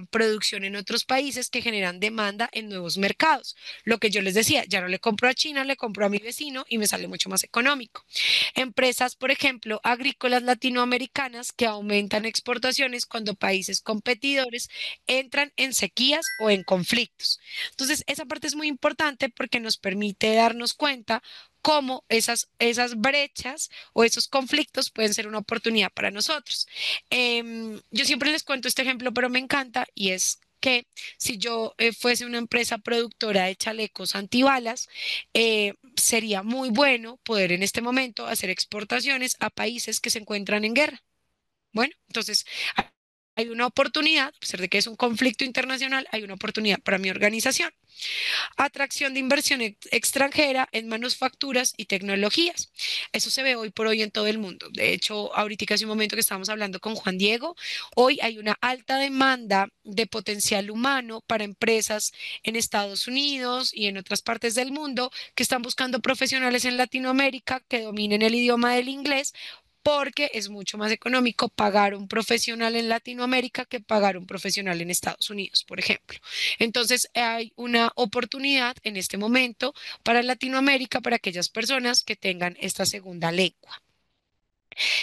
producción en otros países que generan demanda en nuevos mercados. Lo que yo les decía, ya no le compro a China, le compro a mi vecino y me sale mucho más económico. Empresas, por ejemplo, agrícolas latinoamericanas que aumentan exportaciones cuando países competidores entran en sequías o en conflictos. Entonces, esa parte es muy importante porque nos permite darnos cuenta cómo esas brechas o esos conflictos pueden ser una oportunidad para nosotros. Yo siempre les cuento este ejemplo, pero me encanta y es que si yo fuese una empresa productora de chalecos antibalas, sería muy bueno poder en este momento hacer exportaciones a países que se encuentran en guerra. Bueno, entonces hay una oportunidad, a pesar de que es un conflicto internacional, hay una oportunidad para mi organización. Atracción de inversión extranjera en manufacturas y tecnologías. Eso se ve hoy por hoy en todo el mundo. De hecho, ahorita hace un momento que estábamos hablando con Juan Diego, hoy hay una alta demanda de potencial humano para empresas en Estados Unidos y en otras partes del mundo que están buscando profesionales en Latinoamérica que dominen el idioma del inglés porque es mucho más económico pagar un profesional en Latinoamérica que pagar un profesional en Estados Unidos, por ejemplo. Entonces, hay una oportunidad en este momento para Latinoamérica, para aquellas personas que tengan esta segunda lengua.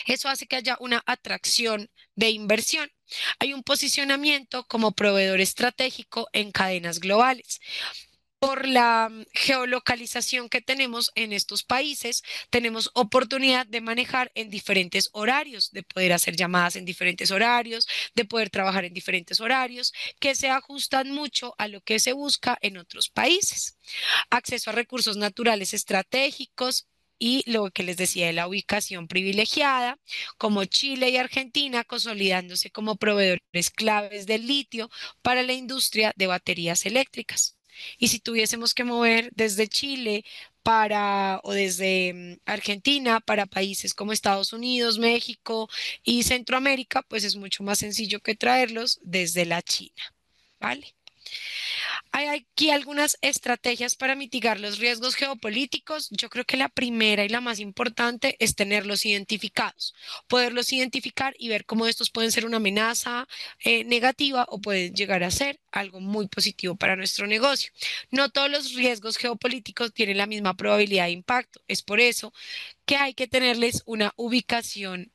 Eso hace que haya una atracción de inversión. Hay un posicionamiento como proveedor estratégico en cadenas globales. Por la geolocalización que tenemos en estos países, tenemos oportunidad de manejar en diferentes horarios, de poder hacer llamadas en diferentes horarios, de poder trabajar en diferentes horarios, que se ajustan mucho a lo que se busca en otros países. Acceso a recursos naturales estratégicos. Y lo que les decía de la ubicación privilegiada, como Chile y Argentina consolidándose como proveedores claves del litio para la industria de baterías eléctricas. Y si tuviésemos que mover desde Chile o desde Argentina para países como Estados Unidos, México y Centroamérica, pues es mucho más sencillo que traerlos desde la China, ¿vale? Hay aquí algunas estrategias para mitigar los riesgos geopolíticos. Yo creo que la primera y la más importante es tenerlos identificados, poderlos identificar y ver cómo estos pueden ser una amenaza negativa o pueden llegar a ser algo muy positivo para nuestro negocio. No todos los riesgos geopolíticos tienen la misma probabilidad de impacto. Es por eso que hay que tenerles una ubicación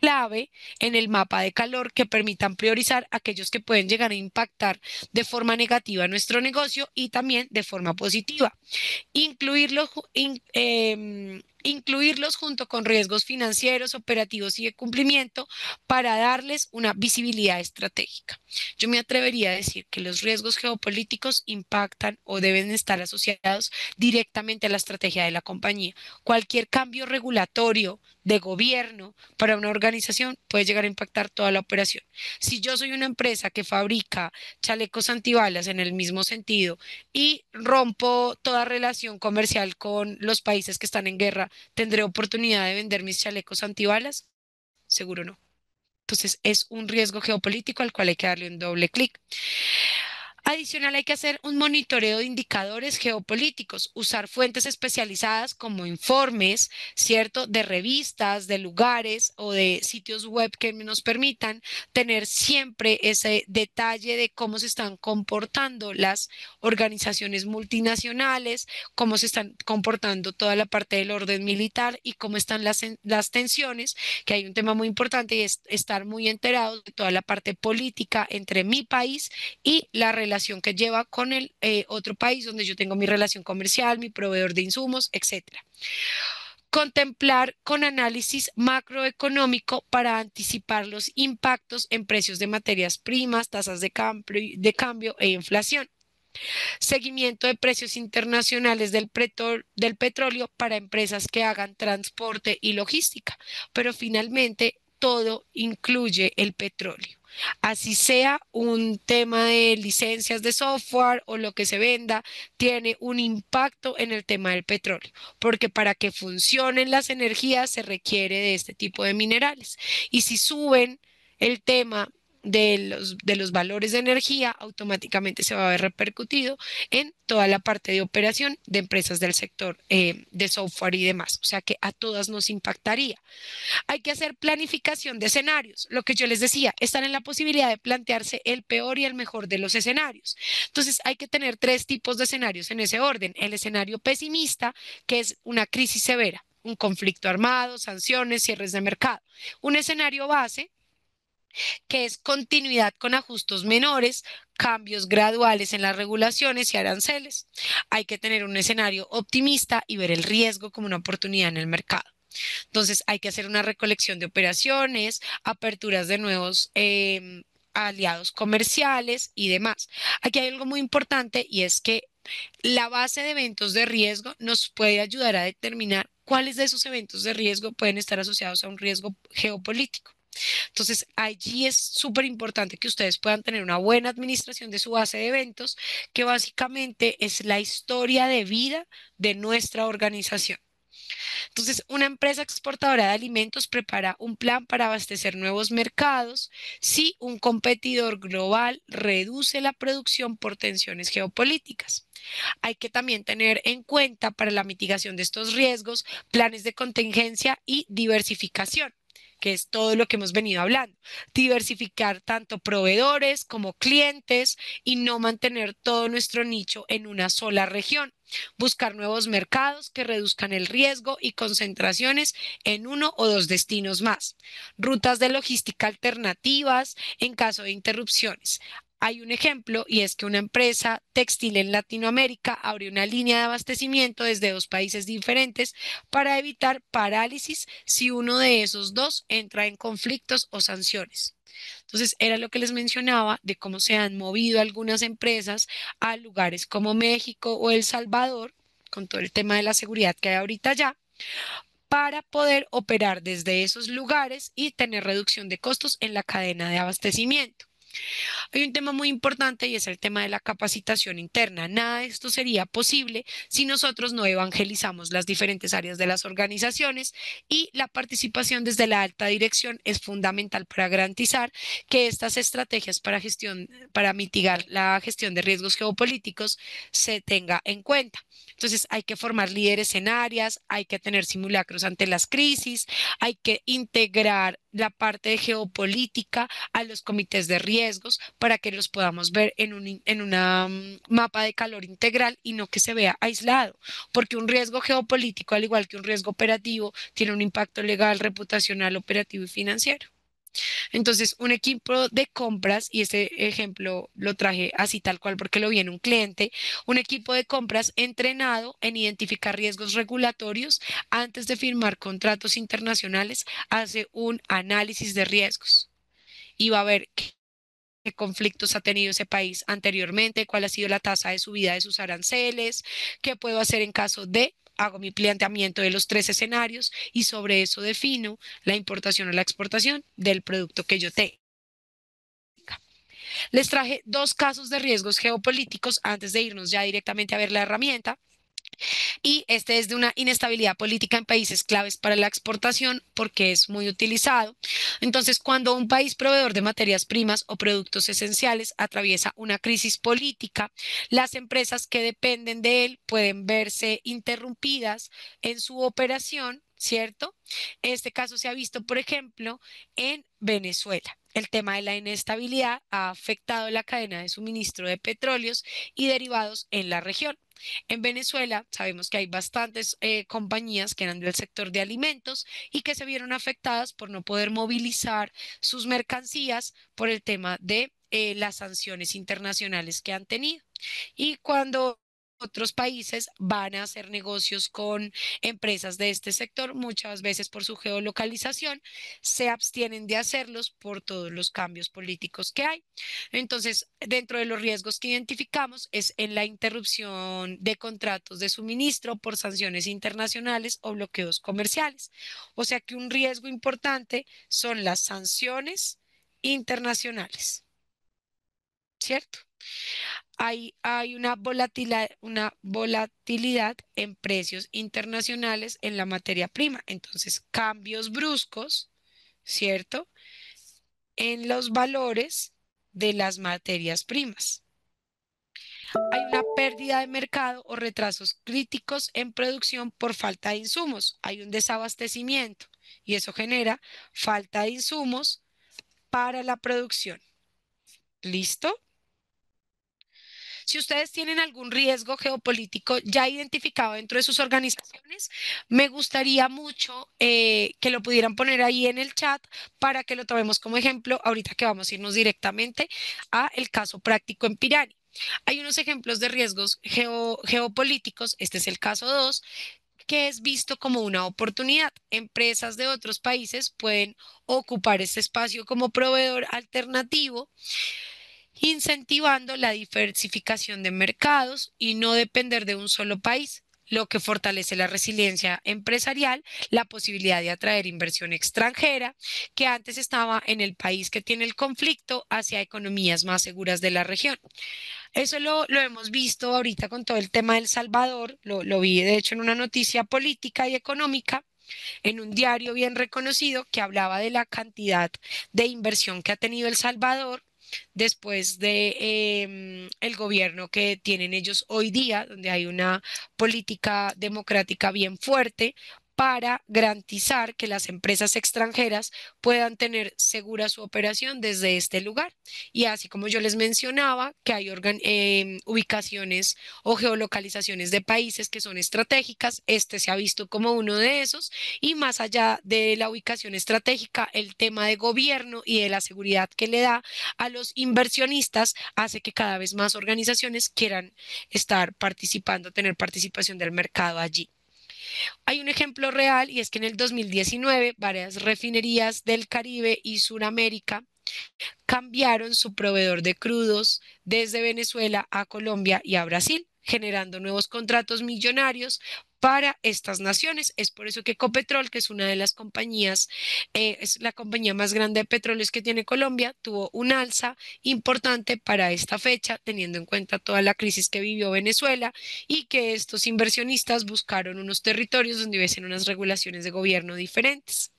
clave en el mapa de calor que permitan priorizar aquellos que pueden llegar a impactar de forma negativa a nuestro negocio y también de forma positiva. Incluirlos junto con riesgos financieros, operativos y de cumplimiento para darles una visibilidad estratégica. Yo me atrevería a decir que los riesgos geopolíticos impactan o deben estar asociados directamente a la estrategia de la compañía. Cualquier cambio regulatorio de gobierno para una organización puede llegar a impactar toda la operación. Si yo soy una empresa que fabrica chalecos antibalas en el mismo sentido y rompo toda relación comercial con los países que están en guerra, ¿tendré oportunidad de vender mis chalecos antibalas? Seguro no. Entonces es un riesgo geopolítico al cual hay que darle un doble clic. Adicional, hay que hacer un monitoreo de indicadores geopolíticos, usar fuentes especializadas como informes, ¿cierto? De revistas, de lugares o de sitios web que nos permitan tener siempre ese detalle de cómo se están comportando las organizaciones multinacionales, cómo se están comportando toda la parte del orden militar y cómo están las tensiones, que hay un tema muy importante y es estar muy enterados de toda la parte política entre mi país y la relación que lleva con el otro país donde yo tengo mi relación comercial, mi proveedor de insumos, etcétera. Contemplar con análisis macroeconómico para anticipar los impactos en precios de materias primas, tasas de cambio e inflación. Seguimiento de precios internacionales del petróleo para empresas que hagan transporte y logística, pero finalmente todo incluye el petróleo. Así sea un tema de licencias de software o lo que se venda, tiene un impacto en el tema del petróleo, porque para que funcionen las energías se requiere de este tipo de minerales. Y si suben el tema de los valores de energía, automáticamente se va a ver repercutido en toda la parte de operación de empresas del sector de software y demás. O sea que a todas nos impactaría. Hay que hacer planificación de escenarios. Lo que yo les decía, están en la posibilidad de plantearse el peor y el mejor de los escenarios. Entonces hay que tener tres tipos de escenarios en ese orden. El escenario pesimista, que es una crisis severa, un conflicto armado, sanciones, cierres de mercado. Un escenario base, que es continuidad con ajustes menores, cambios graduales en las regulaciones y aranceles. Hay que tener un escenario optimista y ver el riesgo como una oportunidad en el mercado. Entonces, hay que hacer una recolección de operaciones, aperturas de nuevos aliados comerciales y demás. Aquí hay algo muy importante y es que la base de eventos de riesgo nos puede ayudar a determinar cuáles de esos eventos de riesgo pueden estar asociados a un riesgo geopolítico. Entonces, allí es súper importante que ustedes puedan tener una buena administración de su base de eventos, que básicamente es la historia de vida de nuestra organización. Entonces, una empresa exportadora de alimentos prepara un plan para abastecer nuevos mercados si un competidor global reduce la producción por tensiones geopolíticas. Hay que también tener en cuenta para la mitigación de estos riesgos planes de contingencia y diversificación, que es todo lo que hemos venido hablando. Diversificar tanto proveedores como clientes y no mantener todo nuestro nicho en una sola región. Buscar nuevos mercados que reduzcan el riesgo y concentraciones en uno o dos destinos más. Rutas de logística alternativas en caso de interrupciones. Hay un ejemplo y es que una empresa textil en Latinoamérica abrió una línea de abastecimiento desde dos países diferentes para evitar parálisis si uno de esos dos entra en conflictos o sanciones. Entonces, era lo que les mencionaba de cómo se han movido algunas empresas a lugares como México o El Salvador, con todo el tema de la seguridad que hay ahorita ya, para poder operar desde esos lugares y tener reducción de costos en la cadena de abastecimiento. Hay un tema muy importante y es el tema de la capacitación interna. Nada de esto sería posible si nosotros no evangelizamos las diferentes áreas de las organizaciones, y la participación desde la alta dirección es fundamental para garantizar que estas estrategias para mitigar la gestión de riesgos geopolíticos se tenga en cuenta. Entonces, hay que formar líderes en áreas, hay que tener simulacros ante las crisis, hay que integrar la parte de geopolítica a los comités de riesgos para que los podamos ver en una mapa de calor integral y no que se vea aislado, porque un riesgo geopolítico, al igual que un riesgo operativo, tiene un impacto legal, reputacional, operativo y financiero. Entonces, un equipo de compras, y este ejemplo lo traje así tal cual porque lo vi en un cliente, un equipo de compras entrenado en identificar riesgos regulatorios antes de firmar contratos internacionales, hace un análisis de riesgos y va a ver qué conflictos ha tenido ese país anteriormente, cuál ha sido la tasa de subida de sus aranceles, qué puedo hacer en caso de, hago mi planteamiento de los tres escenarios y sobre eso defino la importación o la exportación del producto que yo tenga. Les traje dos casos de riesgos geopolíticos antes de irnos ya directamente a ver la herramienta. Y este es de una inestabilidad política en países claves para la exportación porque es muy utilizado. Entonces, cuando un país proveedor de materias primas o productos esenciales atraviesa una crisis política, las empresas que dependen de él pueden verse interrumpidas en su operación, ¿cierto? Este caso se ha visto, por ejemplo, en Venezuela. El tema de la inestabilidad ha afectado la cadena de suministro de petróleos y derivados en la región. En Venezuela sabemos que hay bastantes compañías que eran del sector de alimentos y que se vieron afectadas por no poder movilizar sus mercancías por el tema de las sanciones internacionales que han tenido. Y cuando otros países van a hacer negocios con empresas de este sector, muchas veces por su geolocalización, se abstienen de hacerlos por todos los cambios políticos que hay. Entonces, dentro de los riesgos que identificamos es en la interrupción de contratos de suministro por sanciones internacionales o bloqueos comerciales. O sea que un riesgo importante son las sanciones internacionales, ¿cierto? Hay una volatilidad en precios internacionales en la materia prima. Entonces, cambios bruscos, ¿cierto? En los valores de las materias primas. Hay una pérdida de mercado o retrasos críticos en producción por falta de insumos. Hay un desabastecimiento y eso genera falta de insumos para la producción. ¿Listo? Si ustedes tienen algún riesgo geopolítico ya identificado dentro de sus organizaciones, me gustaría mucho que lo pudieran poner ahí en el chat para que lo tomemos como ejemplo ahorita que vamos a irnos directamente a el caso práctico en Pirani. Hay unos ejemplos de riesgos geopolíticos, este es el caso 2, que es visto como una oportunidad. Empresas de otros países pueden ocupar este espacio como proveedor alternativo, incentivando la diversificación de mercados y no depender de un solo país, lo que fortalece la resiliencia empresarial, la posibilidad de atraer inversión extranjera, que antes estaba en el país que tiene el conflicto, hacia economías más seguras de la región. Eso lo hemos visto ahorita con todo el tema del Salvador, lo vi de hecho en una noticia política y económica, en un diario bien reconocido que hablaba de la cantidad de inversión que ha tenido El Salvador después de el gobierno que tienen ellos hoy día, donde hay una política democrática bien fuerte para garantizar que las empresas extranjeras puedan tener segura su operación desde este lugar. Y así como yo les mencionaba, que hay ubicaciones o geolocalizaciones de países que son estratégicas, este se ha visto como uno de esos, y más allá de la ubicación estratégica, el tema de gobierno y de la seguridad que le da a los inversionistas hace que cada vez más organizaciones quieran estar participando, tener participación del mercado allí. Hay un ejemplo real y es que en el 2019 varias refinerías del Caribe y Suramérica cambiaron su proveedor de crudos desde Venezuela a Colombia y a Brasil, generando nuevos contratos millonarios para estas naciones. Es por eso que Ecopetrol, que es una de las compañías, es la compañía más grande de petróleos que tiene Colombia, tuvo un alza importante para esta fecha, teniendo en cuenta toda la crisis que vivió Venezuela y que estos inversionistas buscaron unos territorios donde hubiesen unas regulaciones de gobierno diferentes.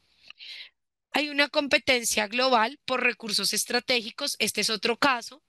Hay una competencia global por recursos estratégicos. Este es otro caso,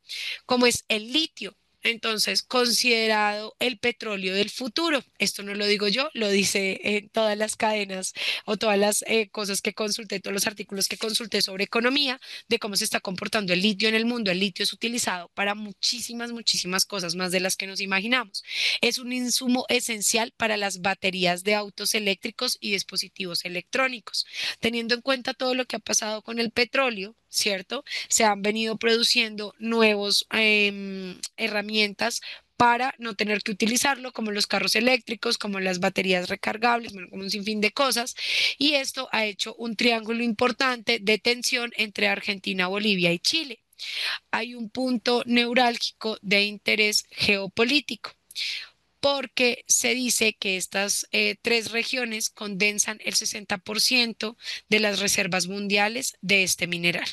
como es el litio. Entonces, considerado el petróleo del futuro. Esto no lo digo yo, lo dice en todas las cadenas o todas las cosas que consulté, todos los artículos que consulté sobre economía, de cómo se está comportando el litio en el mundo. El litio es utilizado para muchísimas, muchísimas cosas, más de las que nos imaginamos. Es un insumo esencial para las baterías de autos eléctricos y dispositivos electrónicos. Teniendo en cuenta todo lo que ha pasado con el petróleo, ¿cierto? Se han venido produciendo nuevos herramientas para no tener que utilizarlo, como los carros eléctricos, como las baterías recargables, bueno, como un sinfín de cosas. Y esto ha hecho un triángulo importante de tensión entre Argentina, Bolivia y Chile. Hay un punto neurálgico de interés geopolítico porque se dice que estas tres regiones condensan el 60% de las reservas mundiales de este mineral.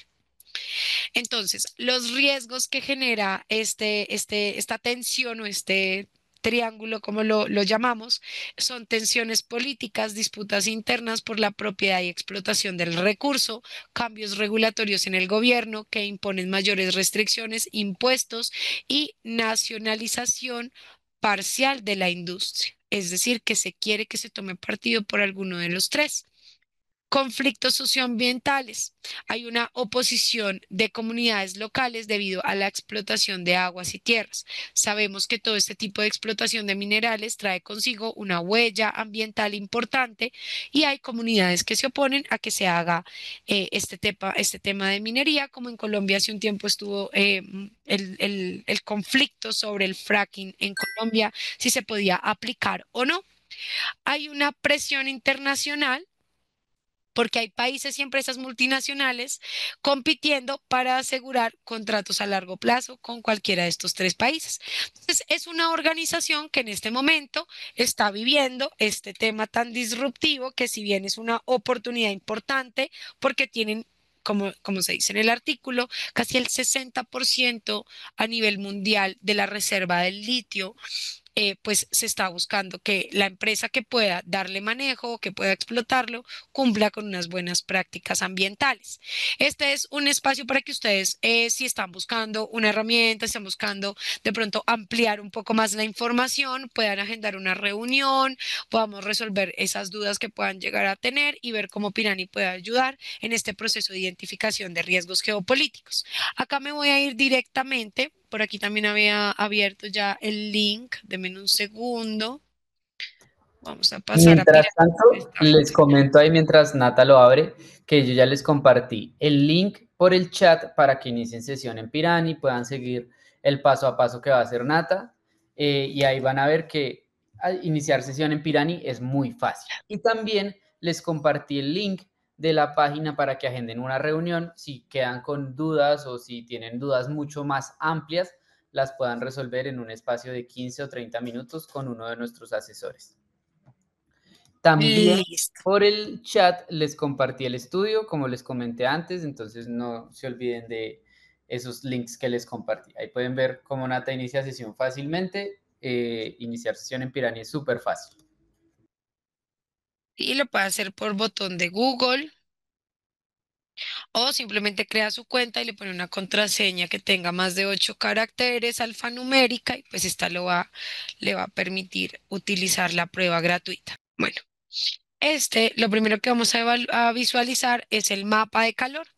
Entonces, los riesgos que genera esta tensión o este triángulo, como lo llamamos, son tensiones políticas, disputas internas por la propiedad y explotación del recurso, cambios regulatorios en el gobierno que imponen mayores restricciones, impuestos y nacionalización parcial de la industria. Es decir, que se quiere que se tome partido por alguno de los tres. Conflictos socioambientales. Hay una oposición de comunidades locales debido a la explotación de aguas y tierras. Sabemos que todo este tipo de explotación de minerales trae consigo una huella ambiental importante y hay comunidades que se oponen a que se haga este tema de minería, como en Colombia hace un tiempo estuvo el conflicto sobre el fracking en Colombia, si se podía aplicar o no. Hay una presión internacional porque hay países y empresas multinacionales compitiendo para asegurar contratos a largo plazo con cualquiera de estos tres países. Entonces, es una organización que en este momento está viviendo este tema tan disruptivo que si bien es una oportunidad importante porque tienen como se dice en el artículo, casi el 60% a nivel mundial de la reserva del litio, pues se está buscando que la empresa que pueda darle manejo, que pueda explotarlo, cumpla con unas buenas prácticas ambientales. Este es un espacio para que ustedes, si están buscando una herramienta, si están buscando de pronto ampliar un poco más la información, puedan agendar una reunión, podamos resolver esas dudas que puedan llegar a tener y ver cómo Pirani puede ayudar en este proceso de identificación de riesgos geopolíticos. Acá me voy a ir directamente. Por aquí también había abierto ya el link. Denme un segundo. Vamos a pasar a Mientras Pirani. tanto, les comento ahí mientras Nata lo abre, que yo ya les compartí el link por el chat para que inicien sesión en Pirani, puedan seguir el paso a paso que va a hacer Nata, y ahí van a ver que al iniciar sesión en Pirani es muy fácil. Y también les compartí el link de la página para que agenden una reunión, si quedan con dudas o si tienen dudas mucho más amplias, las puedan resolver en un espacio de 15 o 30 minutos con uno de nuestros asesores. También Listo. por el chat les compartí el estudio, como les comenté antes, entonces no se olviden de esos links que les compartí. Ahí pueden ver cómo Nata inicia sesión fácilmente. Iniciar sesión en Pirani es súper fácil. Y lo puede hacer por botón de Google o simplemente crea su cuenta y le pone una contraseña que tenga más de 8 caracteres alfanumérica y pues esta le va a permitir utilizar la prueba gratuita. Bueno. Lo primero que vamos a visualizar es el mapa de calor.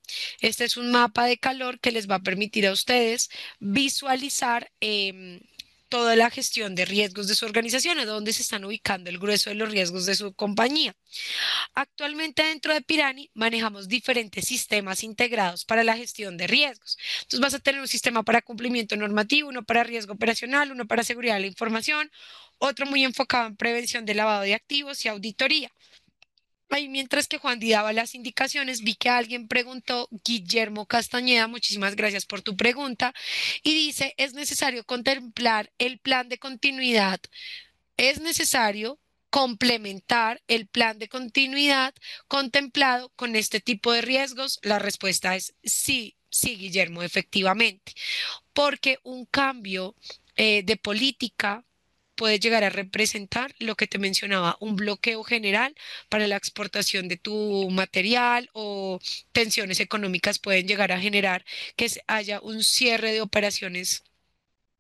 Este es un mapa de calor que les va a permitir a ustedes visualizar toda la gestión de riesgos de su organización, a dónde se están ubicando el grueso de los riesgos de su compañía. Actualmente dentro de Pirani manejamos diferentes sistemas integrados para la gestión de riesgos. Entonces vas a tener un sistema para cumplimiento normativo, uno para riesgo operacional, uno para seguridad de la información, otro muy enfocado en prevención de lavado de activos y auditoría. Ahí mientras que Juan Di daba las indicaciones, vi que alguien preguntó, Guillermo Castañeda, muchísimas gracias por tu pregunta, y dice, ¿es necesario contemplar el plan de continuidad? ¿Es necesario complementar el plan de continuidad contemplado con este tipo de riesgos? La respuesta es sí, sí, Guillermo, efectivamente, porque un cambio de política puede llegar a representar lo que te mencionaba, un bloqueo general para la exportación de tu material o tensiones económicas pueden llegar a generar que haya un cierre de operaciones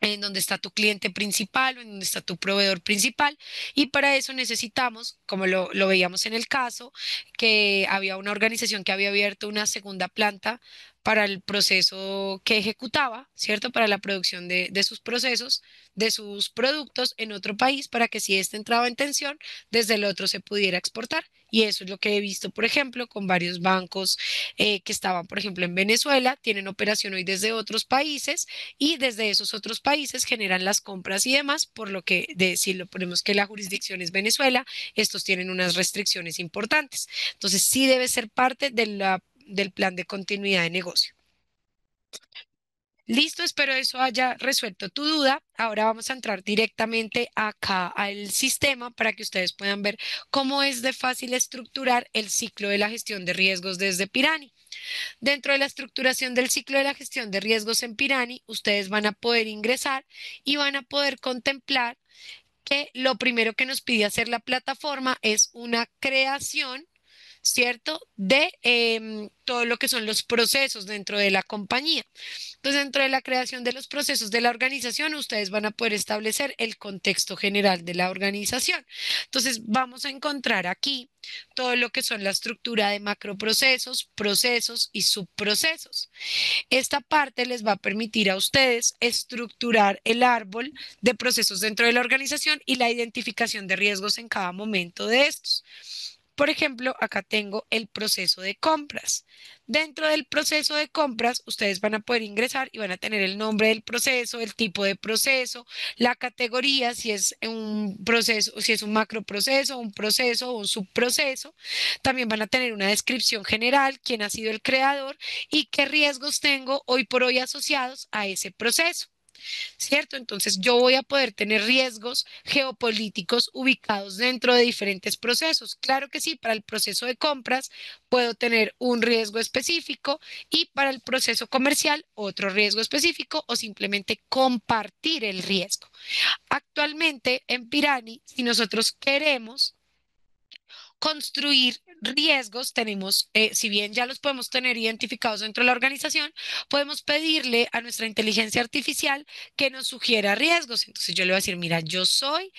en donde está tu cliente principal o en donde está tu proveedor principal. Y para eso necesitamos, como lo veíamos en el caso, que había una organización que había abierto una segunda planta para el proceso que ejecutaba, ¿cierto? Para la producción de sus procesos, de sus productos en otro país, para que si éste entraba en tensión, desde el otro se pudiera exportar. Y eso es lo que he visto, por ejemplo, con varios bancos que estaban, por ejemplo, en Venezuela, tienen operación hoy desde otros países y desde esos otros países generan las compras y demás, por lo que si lo ponemos que la jurisdicción es Venezuela, estos tienen unas restricciones importantes. Entonces, sí debe ser parte del plan de continuidad de negocio. Listo, espero eso haya resuelto tu duda. Ahora vamos a entrar directamente acá al sistema para que ustedes puedan ver cómo es de fácil estructurar el ciclo de la gestión de riesgos desde Pirani. Dentro de la estructuración del ciclo de la gestión de riesgos en Pirani, ustedes van a poder ingresar y van a poder contemplar que lo primero que nos pide hacer la plataforma es una creación, ¿cierto? De todo lo que son los procesos dentro de la compañía. Entonces, dentro de la creación de los procesos de la organización, ustedes van a poder establecer el contexto general de la organización. Entonces, vamos a encontrar aquí todo lo que son la estructura de macroprocesos, procesos y subprocesos. Esta parte les va a permitir a ustedes estructurar el árbol de procesos dentro de la organización y la identificación de riesgos en cada momento de estos. Por ejemplo, acá tengo el proceso de compras. Dentro del proceso de compras, ustedes van a poder ingresar y van a tener el nombre del proceso, el tipo de proceso, la categoría, si es un proceso, si es un macroproceso, un proceso o un subproceso. También van a tener una descripción general, quién ha sido el creador y qué riesgos tengo hoy por hoy asociados a ese proceso. ¿Cierto? Entonces yo voy a poder tener riesgos geopolíticos ubicados dentro de diferentes procesos. Claro que sí, para el proceso de compras puedo tener un riesgo específico y para el proceso comercial otro riesgo específico o simplemente compartir el riesgo. Actualmente en Pirani, si nosotros queremos construir riesgos, tenemos, si bien ya los podemos tener identificados dentro de la organización, podemos pedirle a nuestra inteligencia artificial que nos sugiera riesgos. Entonces yo le voy a decir, mira, yo soy,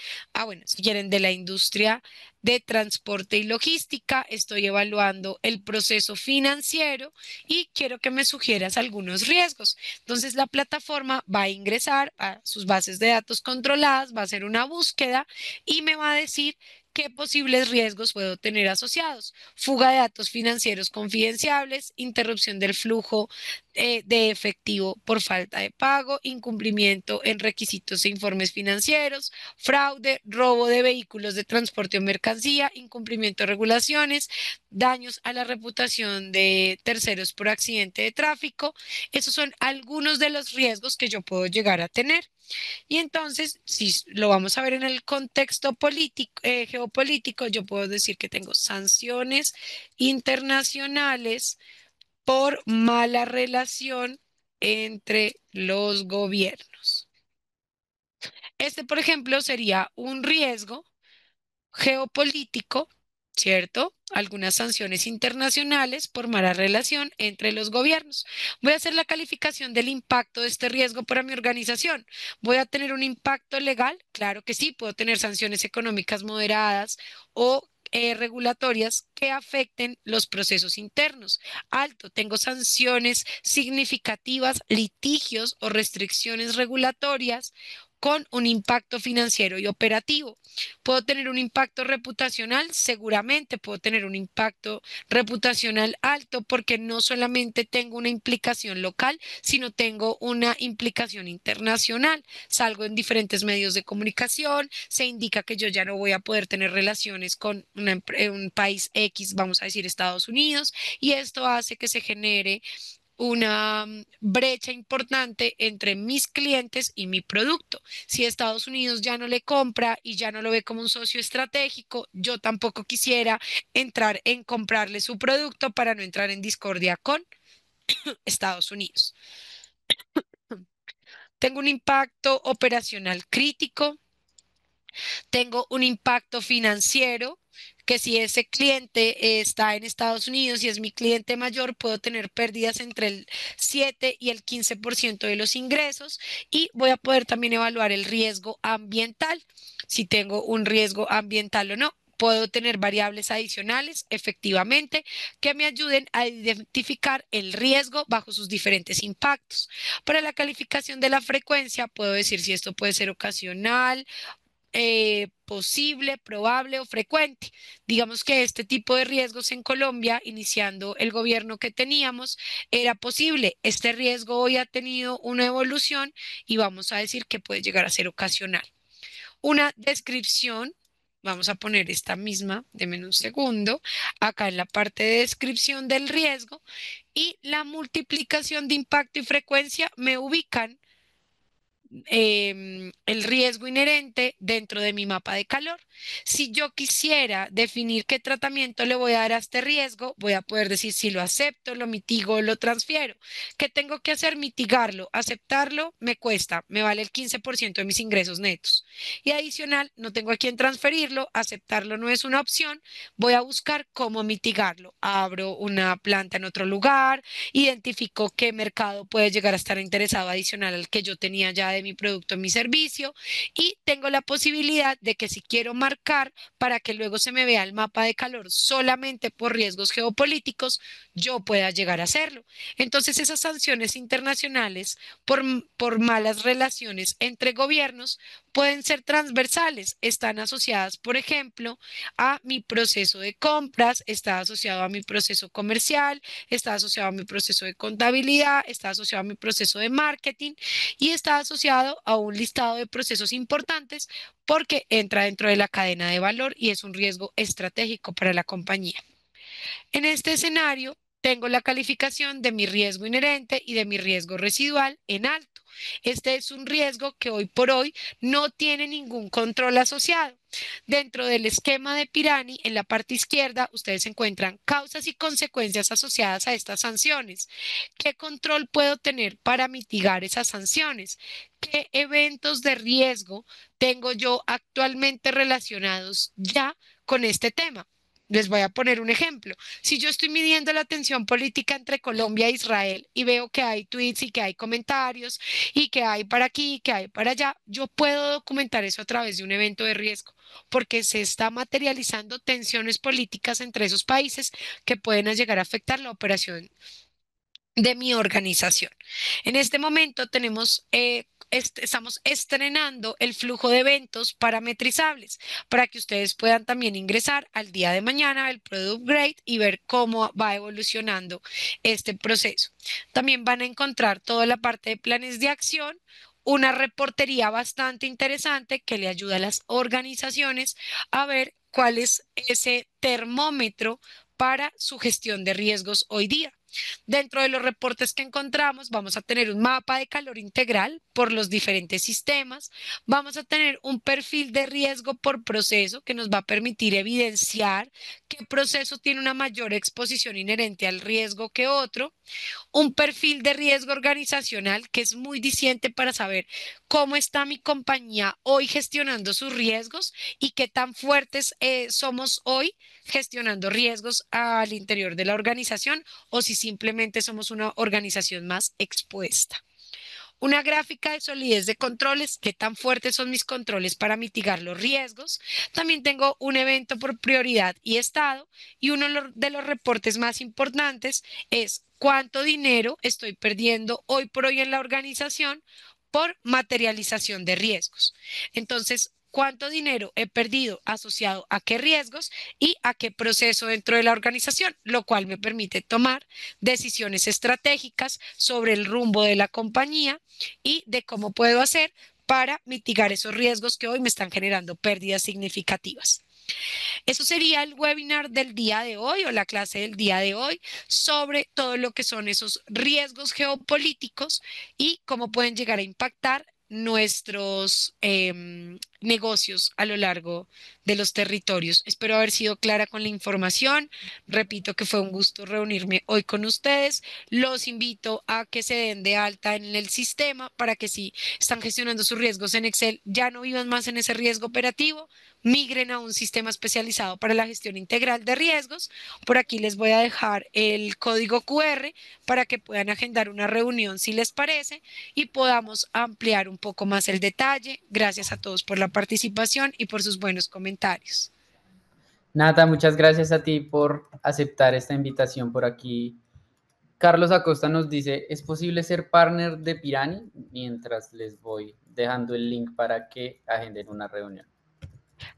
bueno, si quieren, de la industria de transporte y logística, estoy evaluando el proceso financiero y quiero que me sugieras algunos riesgos. Entonces la plataforma va a ingresar a sus bases de datos controladas, va a hacer una búsqueda y me va a decir qué posibles riesgos puedo tener asociados. Fuga de datos financieros confidenciables, interrupción del flujo de efectivo por falta de pago, incumplimiento en requisitos e informes financieros, fraude, robo de vehículos de transporte o mercancía, incumplimiento de regulaciones, daños a la reputación de terceros por accidente de tráfico. Esos son algunos de los riesgos que yo puedo llegar a tener. Y entonces, si lo vamos a ver en el contexto político, geopolítico, yo puedo decir que tengo sanciones internacionales por mala relación entre los gobiernos. Este, por ejemplo, sería un riesgo geopolítico, ¿cierto? Algunas sanciones internacionales por mala relación entre los gobiernos. Voy a hacer la calificación del impacto de este riesgo para mi organización. ¿Voy a tener un impacto legal? Claro que sí, puedo tener sanciones económicas moderadas o regulatorias que afecten los procesos internos. Alto, tengo sanciones significativas, litigios o restricciones regulatorias con un impacto financiero y operativo. ¿Puedo tener un impacto reputacional? Seguramente puedo tener un impacto reputacional alto porque no solamente tengo una implicación local, sino tengo una implicación internacional. Salgo en diferentes medios de comunicación, se indica que yo ya no voy a poder tener relaciones con un país X, vamos a decir Estados Unidos, y esto hace que se genere una brecha importante entre mis clientes y mi producto. Si Estados Unidos ya no le compra y ya no lo ve como un socio estratégico, yo tampoco quisiera entrar en comprarle su producto para no entrar en discordia con Estados Unidos. Tengo un impacto operacional crítico, tengo un impacto financiero, que si ese cliente está en Estados Unidos y es mi cliente mayor, puedo tener pérdidas entre el 7 y el 15% de los ingresos y voy a poder también evaluar el riesgo ambiental, si tengo un riesgo ambiental o no. Puedo tener variables adicionales, efectivamente, que me ayuden a identificar el riesgo bajo sus diferentes impactos. Para la calificación de la frecuencia, puedo decir si esto puede ser ocasional, posible, probable o frecuente. Digamos que este tipo de riesgos en Colombia, iniciando el gobierno que teníamos, era posible. Este riesgo hoy ha tenido una evolución y vamos a decir que puede llegar a ser ocasional. Una descripción. Vamos a poner esta misma, denme un segundo, acá en la parte de descripción del riesgo y la multiplicación de impacto y frecuencia me ubican el riesgo inherente dentro de mi mapa de calor. Si yo quisiera definir qué tratamiento le voy a dar a este riesgo, voy a poder decir si lo acepto, lo mitigo o lo transfiero. ¿Qué tengo que hacer? Mitigarlo. Aceptarlo me cuesta, me vale el 15% de mis ingresos netos. Y adicional, no tengo a quién transferirlo, aceptarlo no es una opción, voy a buscar cómo mitigarlo. Abro una planta en otro lugar, identifico qué mercado puede llegar a estar interesado adicional al que yo tenía ya de mi producto, mi servicio, y tengo la posibilidad de que si quiero marcar para que luego se me vea el mapa de calor solamente por riesgos geopolíticos, yo pueda llegar a hacerlo. Entonces, esas sanciones internacionales por malas relaciones entre gobiernos pueden ser transversales, están asociadas, por ejemplo, a mi proceso de compras, está asociado a mi proceso comercial, está asociado a mi proceso de contabilidad, está asociado a mi proceso de marketing y está asociado a un listado de procesos importantes porque entra dentro de la cadena de valor y es un riesgo estratégico para la compañía. En este escenario, tengo la calificación de mi riesgo inherente y de mi riesgo residual en alto. Este es un riesgo que hoy por hoy no tiene ningún control asociado. Dentro del esquema de Pirani, en la parte izquierda, ustedes encuentran causas y consecuencias asociadas a estas sanciones. ¿Qué control puedo tener para mitigar esas sanciones? ¿Qué eventos de riesgo tengo yo actualmente relacionados ya con este tema? Les voy a poner un ejemplo. Si yo estoy midiendo la tensión política entre Colombia e Israel y veo que hay tweets y que hay comentarios y que hay para aquí, que hay para allá, yo puedo documentar eso a través de un evento de riesgo, porque se está materializando tensiones políticas entre esos países que pueden llegar a afectar la operación de mi organización. En este momento estamos estrenando el flujo de eventos parametrizables para que ustedes puedan también ingresar al día de mañana el Product Grade y ver cómo va evolucionando este proceso. También van a encontrar toda la parte de planes de acción, una reportería bastante interesante que le ayuda a las organizaciones a ver cuál es ese termómetro para su gestión de riesgos hoy día. Dentro de los reportes que encontramos, vamos a tener un mapa de calor integral por los diferentes sistemas. Vamos a tener un perfil de riesgo por proceso que nos va a permitir evidenciar qué proceso tiene una mayor exposición inherente al riesgo que otro, un perfil de riesgo organizacional que es muy diciente para saber cómo está mi compañía hoy gestionando sus riesgos y qué tan fuertes somos hoy gestionando riesgos al interior de la organización o si simplemente somos una organización más expuesta. Una gráfica de solidez de controles, qué tan fuertes son mis controles para mitigar los riesgos. También tengo un evento por prioridad y estado y uno de los reportes más importantes es cuánto dinero estoy perdiendo hoy por hoy en la organización por materialización de riesgos. Entonces, cuánto dinero he perdido asociado a qué riesgos y a qué proceso dentro de la organización, lo cual me permite tomar decisiones estratégicas sobre el rumbo de la compañía y de cómo puedo hacer para mitigar esos riesgos que hoy me están generando pérdidas significativas. Eso sería el webinar del día de hoy o la clase del día de hoy sobre todo lo que son esos riesgos geopolíticos y cómo pueden llegar a impactar nuestros negocios a lo largo de los territorios. Espero haber sido clara con la información. Repito que fue un gusto reunirme hoy con ustedes. Los invito a que se den de alta en el sistema para que si están gestionando sus riesgos en Excel, ya no vivan más en ese riesgo operativo, migren a un sistema especializado para la gestión integral de riesgos. Por aquí les voy a dejar el código QR para que puedan agendar una reunión si les parece y podamos ampliar un poco más el detalle. Gracias a todos por la participación y por sus buenos comentarios. Nata, muchas gracias a ti por aceptar esta invitación por aquí. Carlos Acosta nos dice, ¿es posible ser partner de Pirani? Mientras les voy dejando el link para que agenden una reunión.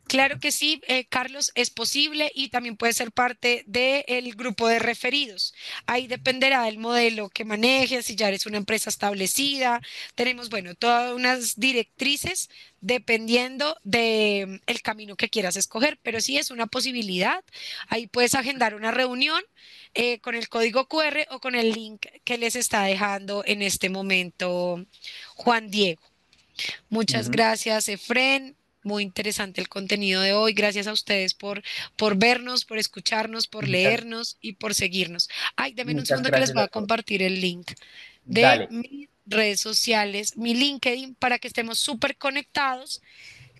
Claro que sí, Carlos, es posible y también puede ser parte del grupo de referidos. Ahí dependerá del modelo que manejes, si ya eres una empresa establecida. Tenemos, bueno, todas unas directrices dependiendo del camino que quieras escoger, pero sí es una posibilidad. Ahí puedes agendar una reunión con el código QR o con el link que les está dejando en este momento Juan Diego. Muchas Ujú. gracias, Efren. Muy interesante el contenido de hoy. Gracias a ustedes por vernos, por escucharnos, por Muchas, leernos y por seguirnos. Ay, denme un muchas segundo que les gracias voy a a todos. compartir el link de Dale. mis redes sociales, mi LinkedIn, para que estemos súper conectados,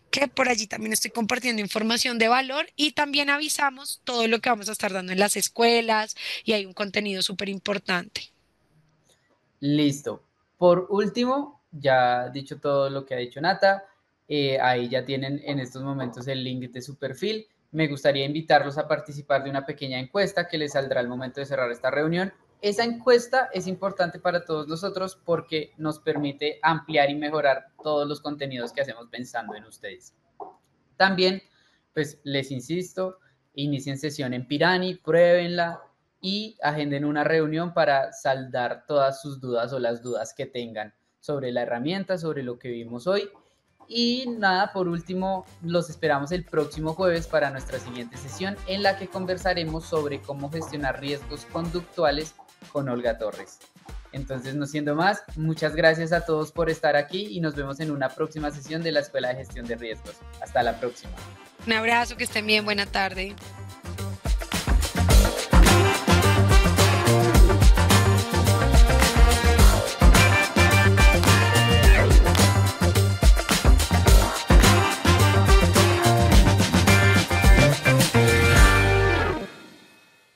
que por allí también estoy compartiendo información de valor y también avisamos todo lo que vamos a estar dando en las escuelas y hay un contenido súper importante. Listo. Por último, ya dicho todo lo que ha dicho Nata, ahí ya tienen en estos momentos el link de su perfil. Me gustaría invitarlos a participar de una pequeña encuesta que les saldrá al momento de cerrar esta reunión. Esa encuesta es importante para todos nosotros porque nos permite ampliar y mejorar todos los contenidos que hacemos pensando en ustedes. También, pues les insisto, inicien sesión en Pirani, pruébenla y agenden una reunión para saldar todas sus dudas o las dudas que tengan sobre la herramienta, sobre lo que vimos hoy. Y nada, por último, los esperamos el próximo jueves para nuestra siguiente sesión en la que conversaremos sobre cómo gestionar riesgos conductuales con Olga Torres. Entonces, no siendo más, muchas gracias a todos por estar aquí y nos vemos en una próxima sesión de la Escuela de Gestión de Riesgos. Hasta la próxima. Un abrazo, que estén bien, buena tarde.